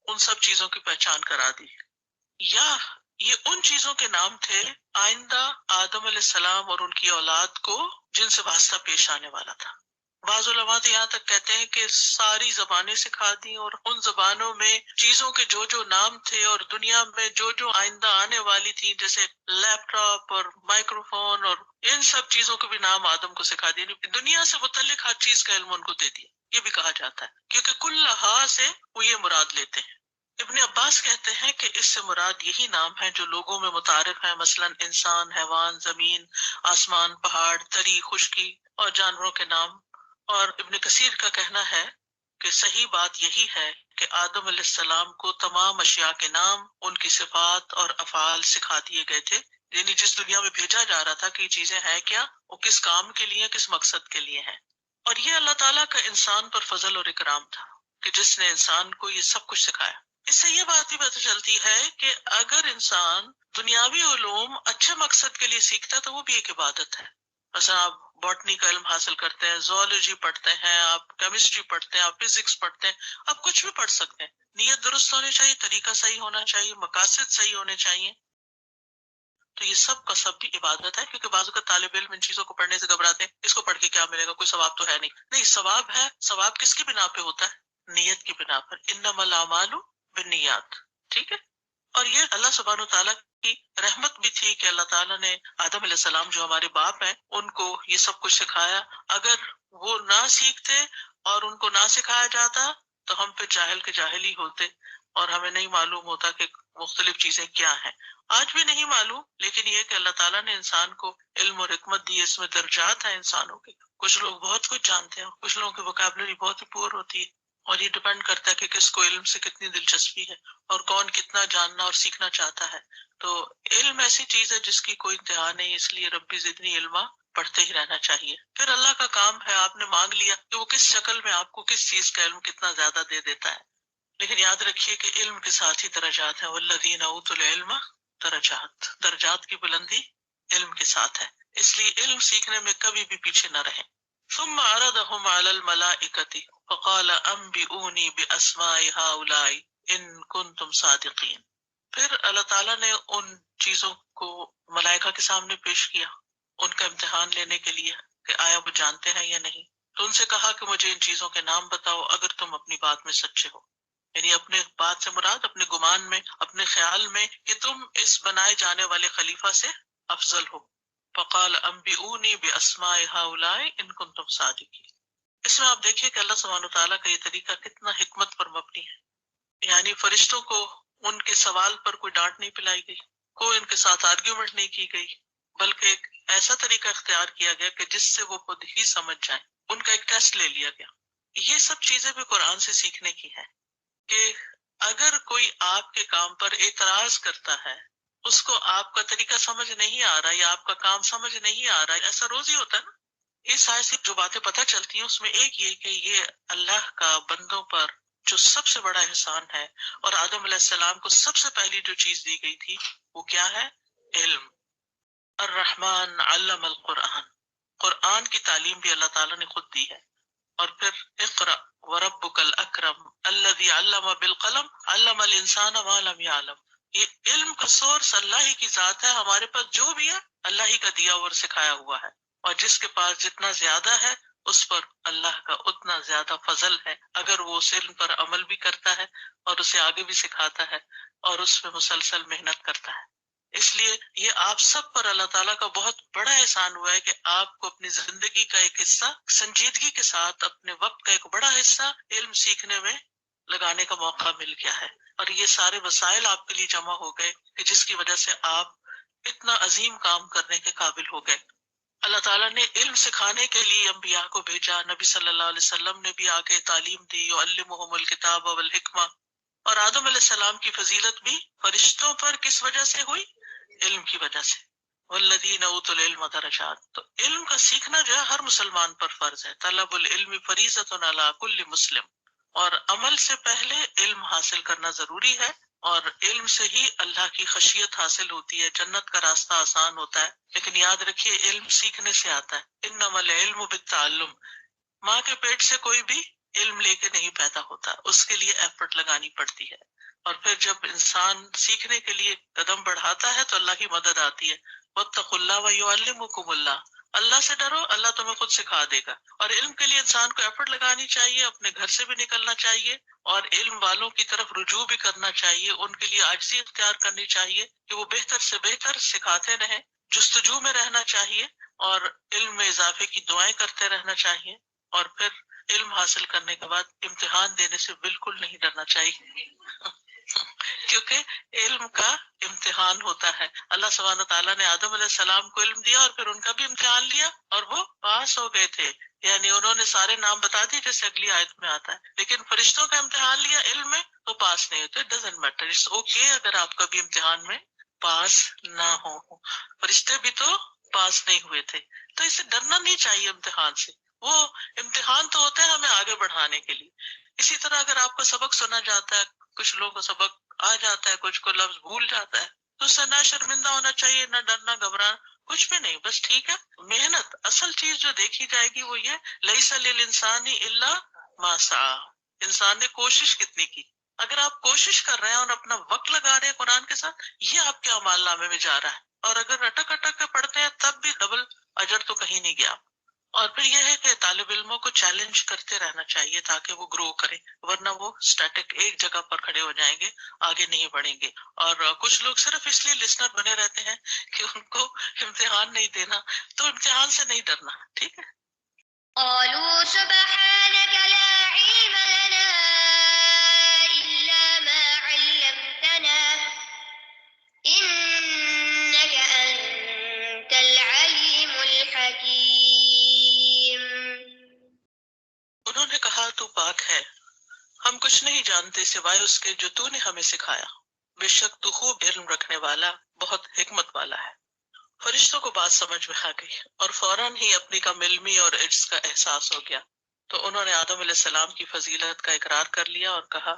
ان سب چیزوں کی پہچان کرا دی. یا یہ ان چیزوں کے نام تھے آئندہ آدم علیہ السلام اور ان کی اولاد کو جن سے واسطہ پیش آنے والا تھا. بعض علماء تو یہاں تک کہتے ہیں کہ ساری زبانیں سکھا دی، اور ان زبانوں میں چیزوں کے جو جو نام تھے اور دنیا میں جو جو آئندہ آنے والی تھی، جیسے لیپ ٹاپ اور مائکرو فون اور ان سب چیزوں کے بھی نام آدم کو سکھا دیے. دنیا سے متعلق ہر چیز کا علم ان کو دے دیا. یہ بھی کہا جاتا ہے کیونکہ کل لحاظ سے وہ یہ مراد لیتے ہیں. ابن عباس کہتے ہیں کہ اس سے مراد یہی نام ہے جو لوگوں میں متعارف ہیں، مثلا انسان، حیوان، زمین، آسمان، پہاڑ، تری، خشکی اور جانوروں کے نام. اور ابن کثیر کا کہنا ہے کہ صحیح بات یہی ہے کہ آدم علیہ السلام کو تمام اشیاء کے نام، ان کی صفات اور افعال سکھا دیے گئے تھے. یعنی جس دنیا میں بھیجا جا رہا تھا کہ یہ چیزیں ہیں کیا، وہ کس کام کے لیے، کس مقصد کے لیے ہیں. اور یہ اللہ تعالیٰ کا انسان پر فضل اور اکرام تھا کہ جس نے انسان کو یہ سب کچھ سکھایا. اس سے یہ بات بھی پتہ چلتی ہے کہ اگر انسان دنیاوی علوم اچھے مقصد کے لیے سیکھتا ہے تو وہ بھی ایک عبادت ہے. مثلا آپ باٹنی کا علم حاصل کرتے ہیں، زوالوجی پڑھتے ہیں، آپ کیمسٹری پڑھتے ہیں، آپ فزکس پڑھتے ہیں، آپ کچھ بھی پڑھ سکتے ہیں. نیت درست ہونی چاہیے، طریقہ صحیح ہونا چاہیے، مقاصد صحیح ہونے چاہیے. تو یہ سب کا سب بھی عبادت ہے. کیونکہ بعض اوقات طالب علم ان چیزوں کو پڑھنے سے گھبراتے ہیں، اس کو پڑھ کے کیا ملے گا، کوئی ثواب تو ہے نہیں. نہیں، ثواب ہے. ثواب کس کی بنا پہ ہوتا ہے؟ نیت کی بنا پر. انما الاعمال بالنیات. ٹھیک ہے. اور یہ اللہ سبحانہ تعالیٰ کی رحمت بھی تھی کہ اللہ تعالیٰ نے آدم علیہ السلام جو ہمارے باپ ہیں ان کو یہ سب کچھ سکھایا. اگر وہ نہ سیکھتے اور ان کو نہ سکھایا جاتا تو ہم پھر جاہل کے جاہل ہی ہوتے اور ہمیں نہیں معلوم ہوتا کہ مختلف چیزیں کیا ہیں. آج بھی نہیں معلوم، لیکن یہ کہ اللہ تعالیٰ نے انسان کو علم اور حکمت دی. اس میں درجات ہیں انسانوں کے. کچھ لوگ بہت کچھ جانتے ہیں، کچھ لوگوں کی وکیبلری بہت ہی پور ہوتی ہے. اور یہ ڈپینڈ کرتا ہے کہ کس کو علم سے کتنی دلچسپی ہے اور کون کتنا جاننا اور سیکھنا چاہتا ہے. تو علم ایسی چیز ہے جس کی کوئی انتہا نہیں، اس لیے ربی زدنی علما پڑھتے ہی رہنا چاہیے. پھر اللہ کا کام ہے، آپ نے مانگ لیا کہ وہ کس شکل میں آپ کو کس چیز کا علم کتنا زیادہ دے دیتا ہے. لیکن یاد رکھیے کہ علم کے ساتھ ہی درجات ہیں. والذین اوتوا العلم درجات. درجات کی بلندی علم کے ساتھ ہے، اس لیے علم سیکھنے میں کبھی بھی پیچھے نہ رہیں. ثم عرضهم على الملائکۃ فقال انبئونی باسماء هؤلاء ان کنتم صادقین. پھر اللہ تعالیٰ نے ان چیزوں کو ملائکہ کے سامنے پیش کیا ان کا امتحان لینے کے لیے کہ آیا وہ جانتے ہیں یا نہیں. تو ان سے کہا کہ مجھے ان چیزوں کے نام بتاؤ اگر تم اپنی بات میں سچے ہو. یعنی اپنے بات سے مراد اپنے گمان میں، اپنے خیال میں کہ تم اس بنائے جانے والے خلیفہ سے افضل ہو. فقال انبئونی باسماء هؤلاء ان کنتم صادقین. اس میں آپ دیکھیں کہ اللہ سبحانہ تعالیٰ کا یہ طریقہ کتنا حکمت پر مبنی ہے. یعنی فرشتوں کو ان کے سوال پر کوئی ڈانٹ نہیں پلائی گئی، کوئی ان کے ساتھ آرگیومنٹ نہیں کی گئی، بلکہ ایک ایسا طریقہ اختیار کیا گیا کہ جس سے وہ خود ہی سمجھ جائیں. ان کا ایک ٹیسٹ لے لیا گیا. یہ سب چیزیں بھی قرآن سے سیکھنے کی ہے کہ اگر کوئی آپ کے کام پر اعتراض کرتا ہے، اس کو آپ کا طریقہ سمجھ نہیں آ رہا یا آپ کا کام سمجھ نہیں آ رہا، ایسا روز ہی ہوتا ہے نا. اس آیت سے جو باتیں پتہ چلتی ہیں اس میں ایک یہ کہ یہ اللہ کا بندوں پر جو سب سے بڑا احسان ہے، اور آدم علیہ السلام کو سب سے پہلی جو چیز دی گئی تھی وہ کیا ہے؟ علم. الرحمن علم القرآن. قرآن کی تعلیم بھی اللہ تعالیٰ نے خود دی ہے. اور پھر اقرأ وربک الاکرم الذی علم بالقلم علم الانسان ما لم يعلم. یہ علم کا سورس اللہ ہی کی ذات ہے. ہمارے پاس جو بھی ہے اللہ ہی کا دیا اور سکھایا ہوا ہے، اور جس کے پاس جتنا زیادہ ہے اس پر اللہ کا اتنا زیادہ فضل ہے اگر وہ اس علم پر عمل بھی کرتا ہے اور اسے آگے بھی سکھاتا ہے اور اس میں مسلسل محنت کرتا ہے. اس لیے یہ آپ سب پر اللہ تعالیٰ کا بہت بڑا احسان ہوا ہے کہ آپ کو اپنی زندگی کا ایک حصہ سنجیدگی کے ساتھ، اپنے وقت کا ایک بڑا حصہ علم سیکھنے میں لگانے کا موقع مل گیا ہے. اور یہ سارے وسائل آپ کے لیے جمع ہو گئے کہ جس کی وجہ سے آپ اتنا عظیم کام کرنے کے قابل ہو گئے. اللہ تعالیٰ نے علم سکھانے کے لیے انبیاء کو بھیجا. نبی صلی اللہ علیہ وسلم نے بھی آگے تعلیم دی، وعلمہم الکتاب والحکمہ. اور آدم علیہ السلام کی فضیلت بھی فرشتوں پر کس وجہ سے ہوئی؟ علم کی وجہ سے. والذین اوتوا العلم درجات. تو علم کا سیکھنا جو ہے ہر مسلمان پر فرض ہے. طلب العلم فریضۃ علی کل مسلم. اور عمل سے پہلے علم حاصل کرنا ضروری ہے، اور علم سے ہی اللہ کی خشیت حاصل ہوتی ہے، جنت کا راستہ آسان ہوتا ہے. لیکن یاد رکھیے علم سیکھنے سے آتا ہے. انما العلم بالتعلم. ماں کے پیٹ سے کوئی بھی علم لے کے نہیں پیدا ہوتا، اس کے لیے ایفرٹ لگانی پڑتی ہے. اور پھر جب انسان سیکھنے کے لیے قدم بڑھاتا ہے تو اللہ کی مدد آتی ہے. واتقوا اللہ ویعلمکم اللہ. اللہ سے ڈرو، اللہ تمہیں خود سکھا دے گا. اور علم کے لیے انسان کو ایفرٹ لگانی چاہیے، اپنے گھر سے بھی نکلنا چاہیے، اور علم والوں کی طرف رجوع بھی کرنا چاہیے. ان کے لیے عاجزی اختیار کرنی چاہیے کہ وہ بہتر سے بہتر سکھاتے رہیں. جستجو میں رہنا چاہیے، اور علم میں اضافے کی دعائیں کرتے رہنا چاہیے. اور پھر علم حاصل کرنے کے بعد امتحان دینے سے بالکل نہیں ڈرنا چاہیے کیونکہ علم کا امتحان ہوتا ہے. اللہ سبحانہ تعالیٰ نے آدم علیہ السلام کو علم دیا اور پھر ان کا بھی امتحان لیا اور وہ پاس ہو گئے تھے. یعنی انہوں نے سارے نام بتا دیے جیسے اگلی آیت میں آتا ہے. لیکن فرشتوں کا امتحان لیا علم میں تو پاس نہیں ہوتے. ڈزنٹ میٹر، اٹس اوکے اگر آپ کبھی امتحان میں پاس نہ ہو. فرشتے بھی تو پاس نہیں ہوئے تھے. تو اسے ڈرنا نہیں چاہیے امتحان سے. وہ امتحان تو ہوتا ہے ہمیں آگے بڑھانے کے لیے. اسی طرح اگر آپ کو سبق سنا جاتا ہے، کچھ لوگوں کو سبق آ جاتا ہے، کچھ کو لفظ بھول جاتا ہے، تو اس سے نہ شرمندہ ہونا چاہیے، نہ ڈرنا گھبرانا، کچھ بھی نہیں. بس ٹھیک ہے، محنت. اصل چیز جو دیکھی جائے گی وہ یہ لیس للانسان الا ما سعی. انسان نے کوشش کتنی کی. اگر آپ کوشش کر رہے ہیں اور اپنا وقت لگا رہے ہیں قرآن کے ساتھ، یہ آپ کے اعمال نامے میں جا رہا ہے. اور اگر اٹک اٹک کے پڑھتے ہیں تب بھی ڈبل اجر تو کہیں نہیں گیا. اور پھر یہ ہے کہ طالب علموں کو چیلنج کرتے رہنا چاہیے تاکہ وہ گرو کرے، ورنہ وہ اسٹیٹک ایک جگہ پر کھڑے ہو جائیں گے، آگے نہیں بڑھیں گے. اور کچھ لوگ صرف اس لیے لسنر بنے رہتے ہیں کہ ان کو امتحان نہیں دینا، تو امتحان سے نہیں ڈرنا. ٹھیک ہے. قالوا سبحانك لا علم لنا إلا ما علمتنا إنك أنت العليم الحكيم. انہوں نے کہا تو پاک ہے، ہم کچھ نہیں جانتے سوائے اس کے جو تو نے ہمیں سکھایا. بے شک تو خوب علم رکھنے والا، بہت حکمت والا ہے. فرشتوں کو بات سمجھ میں آ گئی اور فوراً ہی اپنی کم علمی اور عجز کا احساس ہو گیا. تو انہوں نے آدم علیہ السلام کی فضیلت کا اقرار کر لیا اور کہا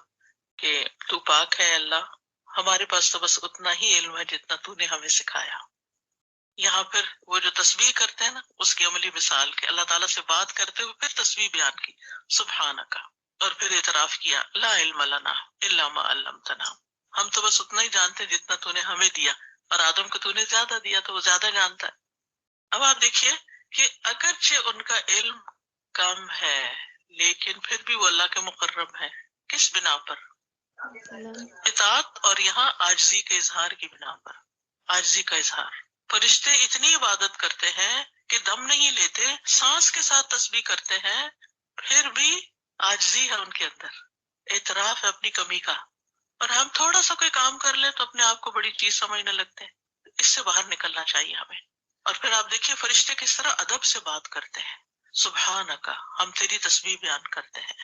کہ تو پاک ہے اللہ، ہمارے پاس تو بس اتنا ہی علم ہے جتنا تو نے ہمیں سکھایا. یہاں پھر وہ جو تسبیح کرتے ہیں نا، اس کی عملی مثال کہ اللہ تعالیٰ سے بات کرتے ہوئے پھر تسبیح بیان کی، سبحانک، اور پھر اعتراف کیا لا علم لنا الا ما علمتنا. ہم تو بس اتنا ہی جانتے جتنا تو نے ہمیں دیا، اور آدم کو تو نے زیادہ دیا تو وہ زیادہ جانتا ہے. اب آپ دیکھیے کہ اگرچہ ان کا علم کم ہے لیکن پھر بھی وہ اللہ کے مقرب ہیں. کس بنا پر؟ اطاعت اور یہاں عاجزی کے اظہار کی بنا پر. عاجزی کا اظہار. فرشتے اتنی عبادت کرتے ہیں کہ دم نہیں لیتے، سانس کے ساتھ تسبیح کرتے ہیں، پھر بھی عاجزی ہے ان کے اندر، اعتراف ہے اپنی کمی کا. اور ہم تھوڑا سا کوئی کام کر لیں تو اپنے آپ کو بڑی چیز سمجھنے لگتے ہیں. اس سے باہر نکلنا چاہیے ہمیں. اور پھر آپ دیکھیے فرشتے کس طرح ادب سے بات کرتے ہیں. سبحانک، ہم تیری تسبیح بیان کرتے ہیں.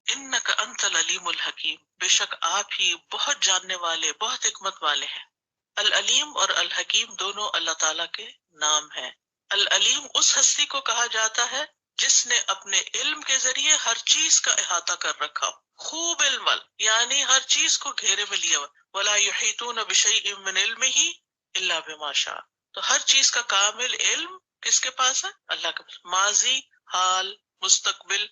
انک انت العلیم الحکیم، بے شک آپ ہی بہت جاننے والے، بہت حکمت والے ہیں. العلیم اور الحکیم دونوں اللہ تعالیٰ کے نام ہیں. العلیم اس ہستی کو کہا جاتا ہے جس نے اپنے علم کے ذریعے ہر چیز کا احاطہ کر رکھا ہو. خوب علم یعنی ہر چیز کو گھیرے میں لیا ہوا. ولا یحیطون بشیء من علمہ الا بما شاء. تو ہر چیز کا کامل علم کس کے پاس ہے؟ اللہ کے پاس. ماضی، حال، مستقبل،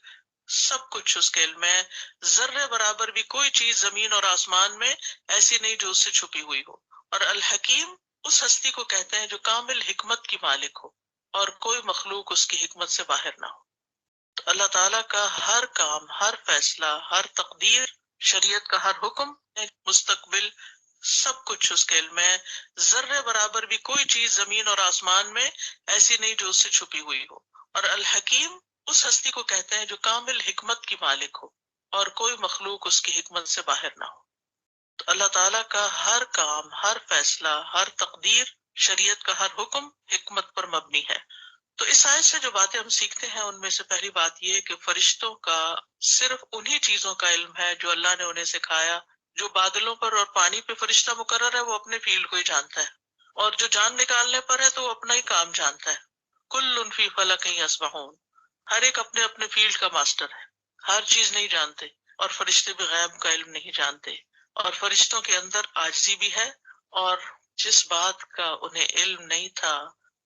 سب کچھ اس کے علم میں. ذرے برابر بھی کوئی چیز زمین اور آسمان میں ایسی نہیں جو اس سے چھپی ہوئی ہو. اور الحکیم اس ہستی کو کہتے ہیں جو کامل حکمت کی مالک ہو اور کوئی مخلوق اس کی حکمت سے باہر نہ ہو. تو اللہ تعالیٰ کا ہر کام، ہر فیصلہ، ہر تقدیر، شریعت کا ہر حکم، مستقبل، سب کچھ اس کے علم میں. ذرے برابر بھی کوئی چیز زمین اور آسمان میں ایسی نہیں جو اس سے چھپی ہوئی ہو. اور الحکیم اس ہستی کو کہتے ہیں جو کامل حکمت کی مالک ہو اور کوئی مخلوق اس کی حکمت سے باہر نہ ہو. تو اللہ تعالیٰ کا ہر کام، ہر فیصلہ، ہر تقدیر، شریعت کا ہر حکم حکمت پر مبنی ہے. تو اس آیت سے جو باتیں ہم سیکھتے ہیں ان میں سے پہلی بات یہ ہے کہ فرشتوں کا صرف انہی چیزوں کا علم ہے جو اللہ نے انہیں سکھایا. جو بادلوں پر اور پانی پہ فرشتہ مقرر ہے وہ اپنے فیلڈ کو ہی جانتا ہے، اور جو جان نکالنے پر ہے تو وہ اپنا ہی کام جانتا ہے. کل فی فلک یسبحون، ہر ایک اپنے اپنے فیلڈ کا ماسٹر ہے، ہر چیز نہیں جانتے. اور فرشتے بھی غیب کا علم نہیں جانتے، اور فرشتوں کے اندر عاجزی بھی ہے، اور جس بات کا انہیں علم نہیں تھا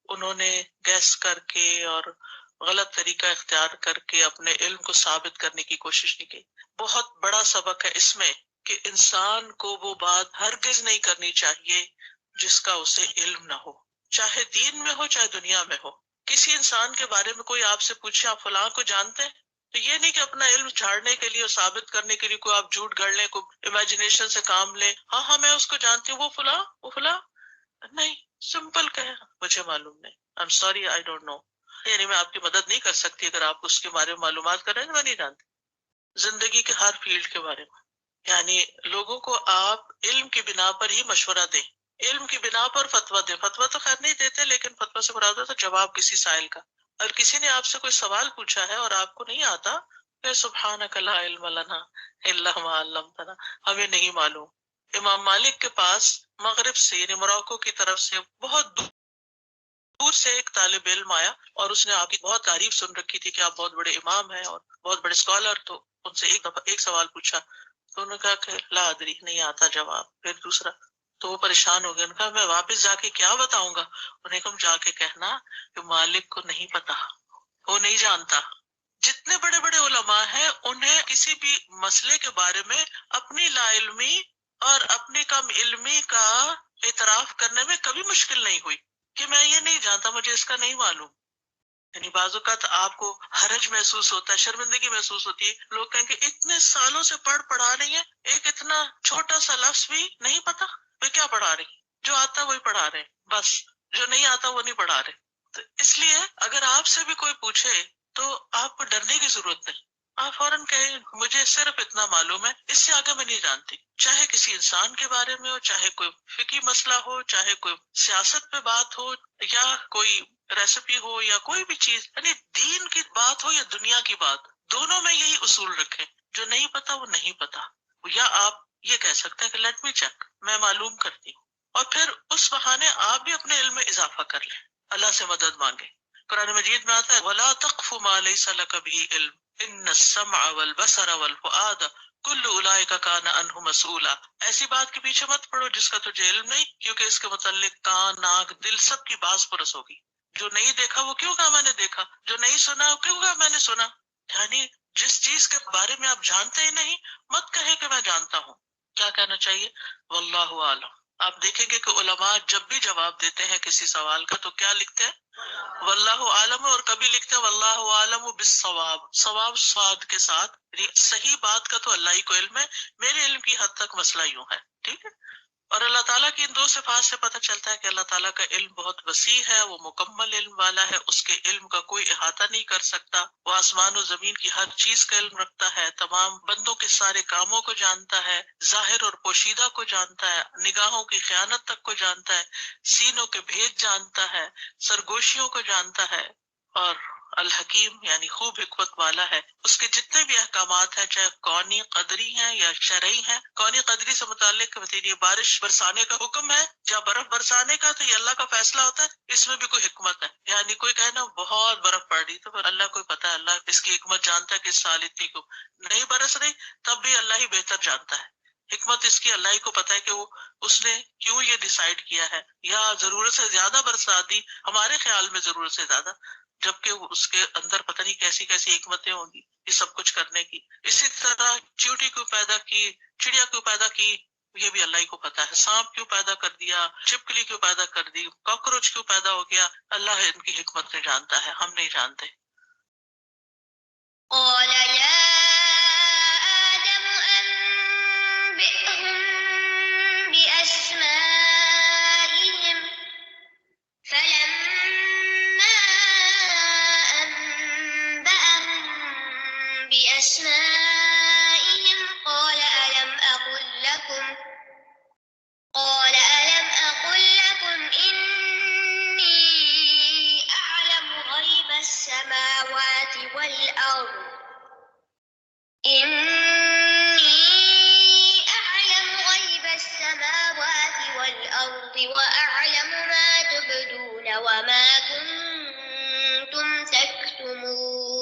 انہوں نے گیس کر کے اور غلط طریقہ اختیار کر کے اپنے علم کو ثابت کرنے کی کوشش نہیں کی. بہت بڑا سبق ہے اس میں کہ انسان کو وہ بات ہرگز نہیں کرنی چاہیے جس کا اسے علم نہ ہو، چاہے دین میں ہو چاہے دنیا میں ہو. کسی انسان کے بارے میں کوئی آپ سے پوچھے آپ فلاں کو جانتے ہیں، تو یہ نہیں کہ اپنا علم جھاڑنے کے لیے اور ثابت کرنے کے لیے کوئی آپ جھوٹ گھڑ لیں، کوئی امیجنیشن سے کام لیں. ہاں میں اس کو جانتی ہوں، وہ فلاں نہیں، سمپل کہے مجھے معلوم نہیں، I'm sorry I don't know. یعنی میں آپ کی مدد نہیں کر سکتی اگر آپ اس کے بارے میں معلومات کر رہے ہیں، میں نہیں جانتی. زندگی کے ہر فیلڈ کے بارے میں، یعنی لوگوں کو آپ علم کی بنا پر ہی مشورہ دیں، علم کی بنا پر فتویٰ دیں. فتویٰ تو خیر نہیں دیتے، لیکن فتویٰ سے مراد ہے جواب کسی سائل کا. اور کسی نے آپ سے کوئی سوال پوچھا ہے اور آپ کو نہیں آتا، کہ سبحانک لا علم لنا الا ما علمتنا، ہمیں نہیں معلوم. امام مالک کے پاس مغرب سے یعنی موراکو کی طرف سے بہت دور سے ایک طالب علم آیا، اور اس نے آپ کی بہت تعریف سن رکھی تھی کہ آپ بہت بڑے امام ہیں اور بہت بڑے اسکالر. تو ان سے ایک دفعہ ایک سوال پوچھا تو انہوں نے کہا کہ لا ادری، نہیں آتا جواب. پھر دوسرا، تو وہ پریشان ہو گئے. انہوں نے کہا میں واپس جا کے کیا بتاؤں گا؟ انہیں کہا جا کے کہنا کہ مالک کو نہیں پتا، وہ نہیں جانتا. جتنے بڑے بڑے علماء ہیں انہیں کسی بھی مسئلے کے بارے میں اپنی لا علمی اور اپنی کم علمی کا اعتراف کرنے میں کبھی مشکل نہیں ہوئی کہ میں یہ نہیں جانتا، مجھے اس کا نہیں معلوم. یعنی بعض اوقات آپ کو حرج محسوس ہوتا ہے، شرمندگی محسوس ہوتی ہے. لوگ کہیں کہ اتنے سالوں سے پڑھا رہی ہیں، ایک اتنا چھوٹا سا لفظ بھی نہیں پتا، وہ کیا پڑھا رہی؟ جو آتا وہی پڑھا رہے، بس جو نہیں آتا وہ نہیں پڑھا رہے. تو اس لیے اگر آپ سے بھی کوئی پوچھے تو آپ کو ڈرنے کی ضرورت نہیں، آپ فوراً کہیں مجھے صرف اتنا معلوم ہے، اس سے آگے میں نہیں جانتی. چاہے کسی انسان کے بارے میں ہو، چاہے کوئی فقہی مسئلہ ہو، چاہے کوئی سیاست پہ بات ہو، یا کوئی ریسیپی ہو، یا کوئی بھی چیز، یعنی دین کی بات ہو یا دنیا کی بات، دونوں میں یہی اصول رکھیں، جو نہیں پتا وہ نہیں پتا. یا آپ یہ کہہ سکتے ہیں کہ لیٹ می چیک، میں معلوم کرتی ہوں، اور پھر اس بہانے آپ بھی اپنے علم میں اضافہ کر لیں، اللہ سے مدد مانگے. قرآن مجید میں آتا ہے وَلَا تَقْفُ مَا لَيْسَ لَكَ بِهِ عِلْمٌ إِنَّ السَّمْعَ وَالْبَصَرَ وَالْفُؤَادَ كُلُّ أُولَئِكَ كَانَ عَنْهُ مَسْئُولًا. ایسی بات کے پیچھے مت پڑو جس کا تجھے علم نہیں، کیونکہ اس کے متعلق کان، ناک، دل سب کی باز پرس ہوگی. جو نہیں دیکھا وہ کیوں کہا میں نے دیکھا، جو نہیں سنا وہ کیوں کہا میں نے سنا. یعنی جس چیز کے بارے میں آپ جانتے ہی نہیں، مت کہیں کہ میں جانتا ہوں. کیا کہنا چاہیے؟ واللہ عالم. آپ دیکھیں گے کہ علماء جب بھی جواب دیتے ہیں کسی سوال کا تو کیا لکھتے ہیں؟ واللہ عالم، اور کبھی لکھتے ہیں واللہ عالم بالصواب، صواب صاد کے ساتھ، یعنی صحیح بات کا تو اللہ ہی کو علم ہے، میرے علم کی حد تک مسئلہ یوں ہے. ٹھیک ہے. اور اللہ تعالیٰ کی ان دو صفات سے پتہ چلتا ہے کہ اللہ تعالیٰ کا علم بہت وسیع ہے، وہ مکمل علم والا ہے، اس کے علم کا کوئی احاطہ نہیں کر سکتا. وہ آسمان و زمین کی ہر چیز کا علم رکھتا ہے، تمام بندوں کے سارے کاموں کو جانتا ہے، ظاہر اور پوشیدہ کو جانتا ہے، نگاہوں کی خیانت تک کو جانتا ہے، سینوں کے بھید جانتا ہے، سرگوشیوں کو جانتا ہے. اور الحکیم یعنی خوب حکمت والا ہے. اس کے جتنے بھی احکامات ہیں، چاہے کونی قدری ہیں یا شرعی ہیں. کونی قدری سے متعلق یہ بارش برسانے کا حکم ہے یا برف برسانے کا، تو یہ اللہ کا فیصلہ ہوتا ہے، اس میں بھی کوئی حکمت ہے. یعنی کوئی کہنا بہت برف پڑ رہی، تو اللہ کو پتا ہے، اللہ اس کی حکمت جانتا ہے کہ اس سال اتنی کو نہیں برس رہی، تب بھی اللہ ہی بہتر جانتا ہے. حکمت اس کی اللہ ہی کو پتا ہے کہ وہ اس نے کیوں یہ ڈیسائیڈ کیا ہے، یا ضرورت سے زیادہ برسات دی ہمارے خیال میں ضرورت سے زیادہ، جبکہ اس کے اندر پتہ نہیں کیسی کیسی حکمتیں ہوں گی یہ سب کچھ کرنے کی. اسی طرح چیونٹی کو پیدا کی، چڑیا کو پیدا کی، یہ بھی اللہ ہی کو پتا ہے. سانپ کیوں پیدا کر دیا، چھپکلی کیوں پیدا کر دی، کاکروچ کیوں پیدا ہو گیا، اللہ ان کی حکمت سے جانتا ہے، ہم نہیں جانتے. قال يا آدم أنبئهم بأسمائهم فلما أنبأهم بأسمائهم قال ألم أقل لكم إني أعلم غيب السماوات والأرض وأعلم وما كنتم تكتمون.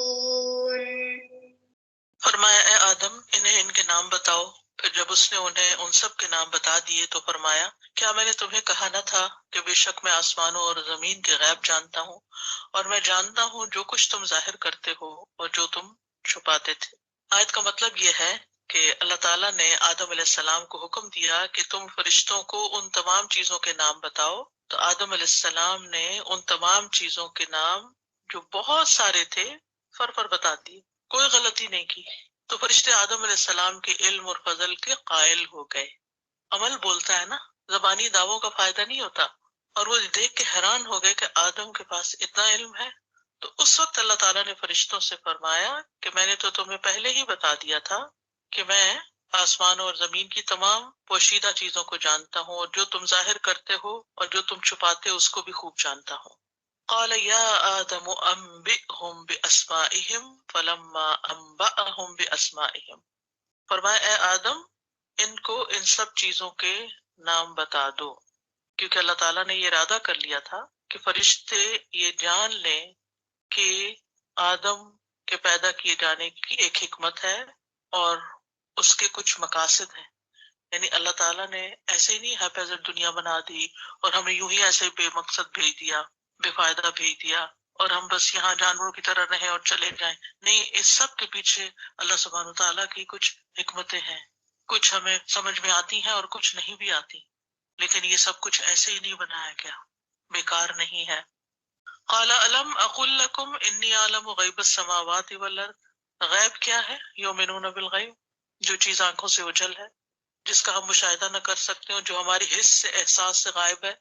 فرمایا اے آدم انہیں ان کے نام بتاؤ. پھر جب اس نے انہیں ان سب کے نام بتا دیے تو فرمایا کیا میں نے تمہیں کہا نہ تھا کہ بے شک میں آسمانوں اور زمین کے غیب جانتا ہوں اور میں جانتا ہوں جو کچھ تم ظاہر کرتے ہو اور جو تم چھپاتے تھے. آیت کا مطلب یہ ہے کہ اللہ تعالیٰ نے آدم علیہ السلام کو حکم دیا کہ تم فرشتوں کو ان تمام چیزوں کے نام بتاؤ. تو آدم علیہ السلام نے ان تمام چیزوں کے نام جو بہت سارے تھے فر بتا دیے، کوئی غلطی نہیں کی. تو فرشتے آدم علیہ السلام کے علم اور فضل کے قائل ہو گئے. عمل بولتا ہے نا، زبانی دعووں کا فائدہ نہیں ہوتا. اور وہ دیکھ کے حیران ہو گئے کہ آدم کے پاس اتنا علم ہے. تو اس وقت اللہ تعالیٰ نے فرشتوں سے فرمایا کہ میں نے تو تمہیں پہلے ہی بتا دیا تھا کہ میں آسمان اور زمین کی تمام پوشیدہ چیزوں کو جانتا ہوں اور جو تم ظاہر کرتے ہو اور جو تم چھپاتے ہو اس کو بھی خوب جانتا ہوں. قال یا آدم انبئهم باسمائهم فلما انبأهم باسمائهم، فرمایا اے آدم ان کو ان سب چیزوں کے نام بتا دو، کیونکہ اللہ تعالیٰ نے یہ ارادہ کر لیا تھا کہ فرشتے یہ جان لیں کہ آدم کے پیدا کیے جانے کی ایک حکمت ہے اور اس کے کچھ مقاصد ہیں. یعنی اللہ تعالیٰ نے ایسے ہی نہیں ہیپیزٹ دنیا بنا دی اور ہمیں یوں ہی ایسے بے مقصد بھیج دیا، بے فائدہ بھیج دیا اور ہم بس یہاں جانوروں کی طرح رہیں اور چلے جائیں. نہیں، اس سب کے پیچھے اللہ سبحانہ وتعالیٰ کی کچھ حکمتیں ہیں. کچھ ہمیں سمجھ میں آتی ہیں اور کچھ نہیں بھی آتی، لیکن یہ سب کچھ ایسے ہی نہیں بنایا گیا، بیکار نہیں ہے. قال الم اقل لکم انی اعلم غیب السماوات والارض، غیب کیا ہے؟ یؤمنون بالغیب، جو چیز آنکھوں سے اوجھل ہے، جس کا ہم مشاہدہ نہ کر سکتے ہو، جو ہماری حس سے احساس سے غائب ہے.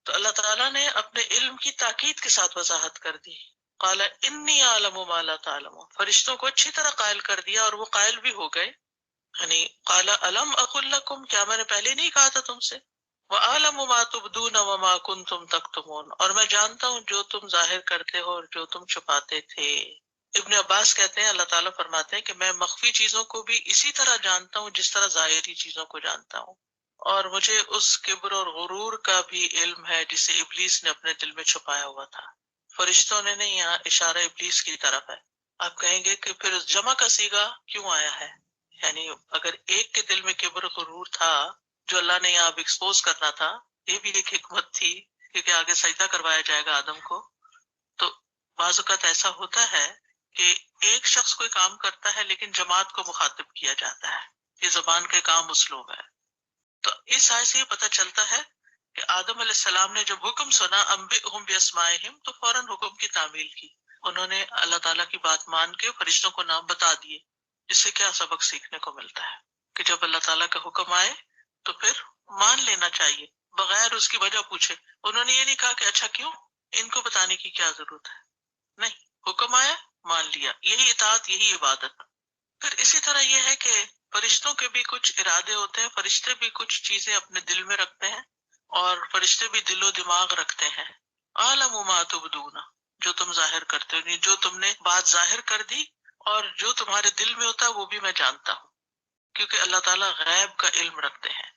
تو اللہ تعالیٰ نے اپنے علم کی تاکید کے ساتھ وضاحت کر دی. قال انی اعلم ما لا تعلمون، فرشتوں کو اچھی طرح قائل کر دیا اور وہ قائل بھی ہو گئے. یعنی قال الم اقل لکم، کیا میں نے پہلے نہیں کہا تھا تم سے؟ وَأَعْلَمُ مَا تُبْدُونَ وَمَا كُنْتُمْ تَكْتُمُونَ، اور میں جانتا ہوں جو تم ظاہر کرتے ہو اور جو تم چھپاتے تھے. ابن عباس کہتے ہیں اللہ تعالیٰ فرماتے ہیں کہ میں مخفی چیزوں کو بھی اسی طرح جانتا ہوں جس طرح ظاہری چیزوں کو جانتا ہوں، اور مجھے اس کبر اور غرور کا بھی علم ہے جسے ابلیس نے اپنے دل میں چھپایا ہوا تھا. فرشتوں نے نہیں، یہاں اشارہ ابلیس کی طرف ہے. آپ کہیں گے کہ پھر جمع کا صیغہ کیوں آیا ہے؟ یعنی اگر ایک کے دل میں کبر و غرور تھا جو اللہ نے یہاں ایکسپوز کرنا تھا، یہ بھی ایک حکمت تھی کیونکہ آگے سجدہ کروایا جائے گا آدم کو. تو بعض اوقات ایسا ہوتا ہے کہ ایک شخص کوئی کام کرتا ہے لیکن جماعت کو مخاطب کیا جاتا ہے، یہ زبان کا کام اسلوب ہے. تو اس آیت سے یہ پتہ چلتا ہے کہ آدم علیہ السلام نے جب حکم سنا انبئہم باسمائہم تو فوراً حکم کی تعمیل کی. انہوں نے اللہ تعالیٰ کی بات مان کے فرشتوں کو نام بتا دیے. اس سے کیا سبق سیکھنے کو ملتا ہے کہ جب اللہ تعالیٰ کا حکم آئے تو پھر مان لینا چاہیے بغیر اس کی وجہ پوچھے. انہوں نے یہ نہیں کہا کہ اچھا کیوں، ان کو بتانے کی کیا ضرورت ہے. نہیں، حکم آیا مان لیا، یہی اطاعت، یہی عبادت. پھر اسی طرح یہ ہے کہ فرشتوں کے بھی کچھ ارادے ہوتے ہیں، فرشتے بھی کچھ چیزیں اپنے دل میں رکھتے ہیں اور فرشتے بھی دل و دماغ رکھتے ہیں. عالم ما تبدون، جو تم ظاہر کرتے ہو، جو تم نے بات ظاہر کر دی اور جو تمہارے دل میں ہوتا ہے وہ بھی میں جانتا ہوں، کیونکہ اللہ تعالیٰ غیب کا علم رکھتے ہیں.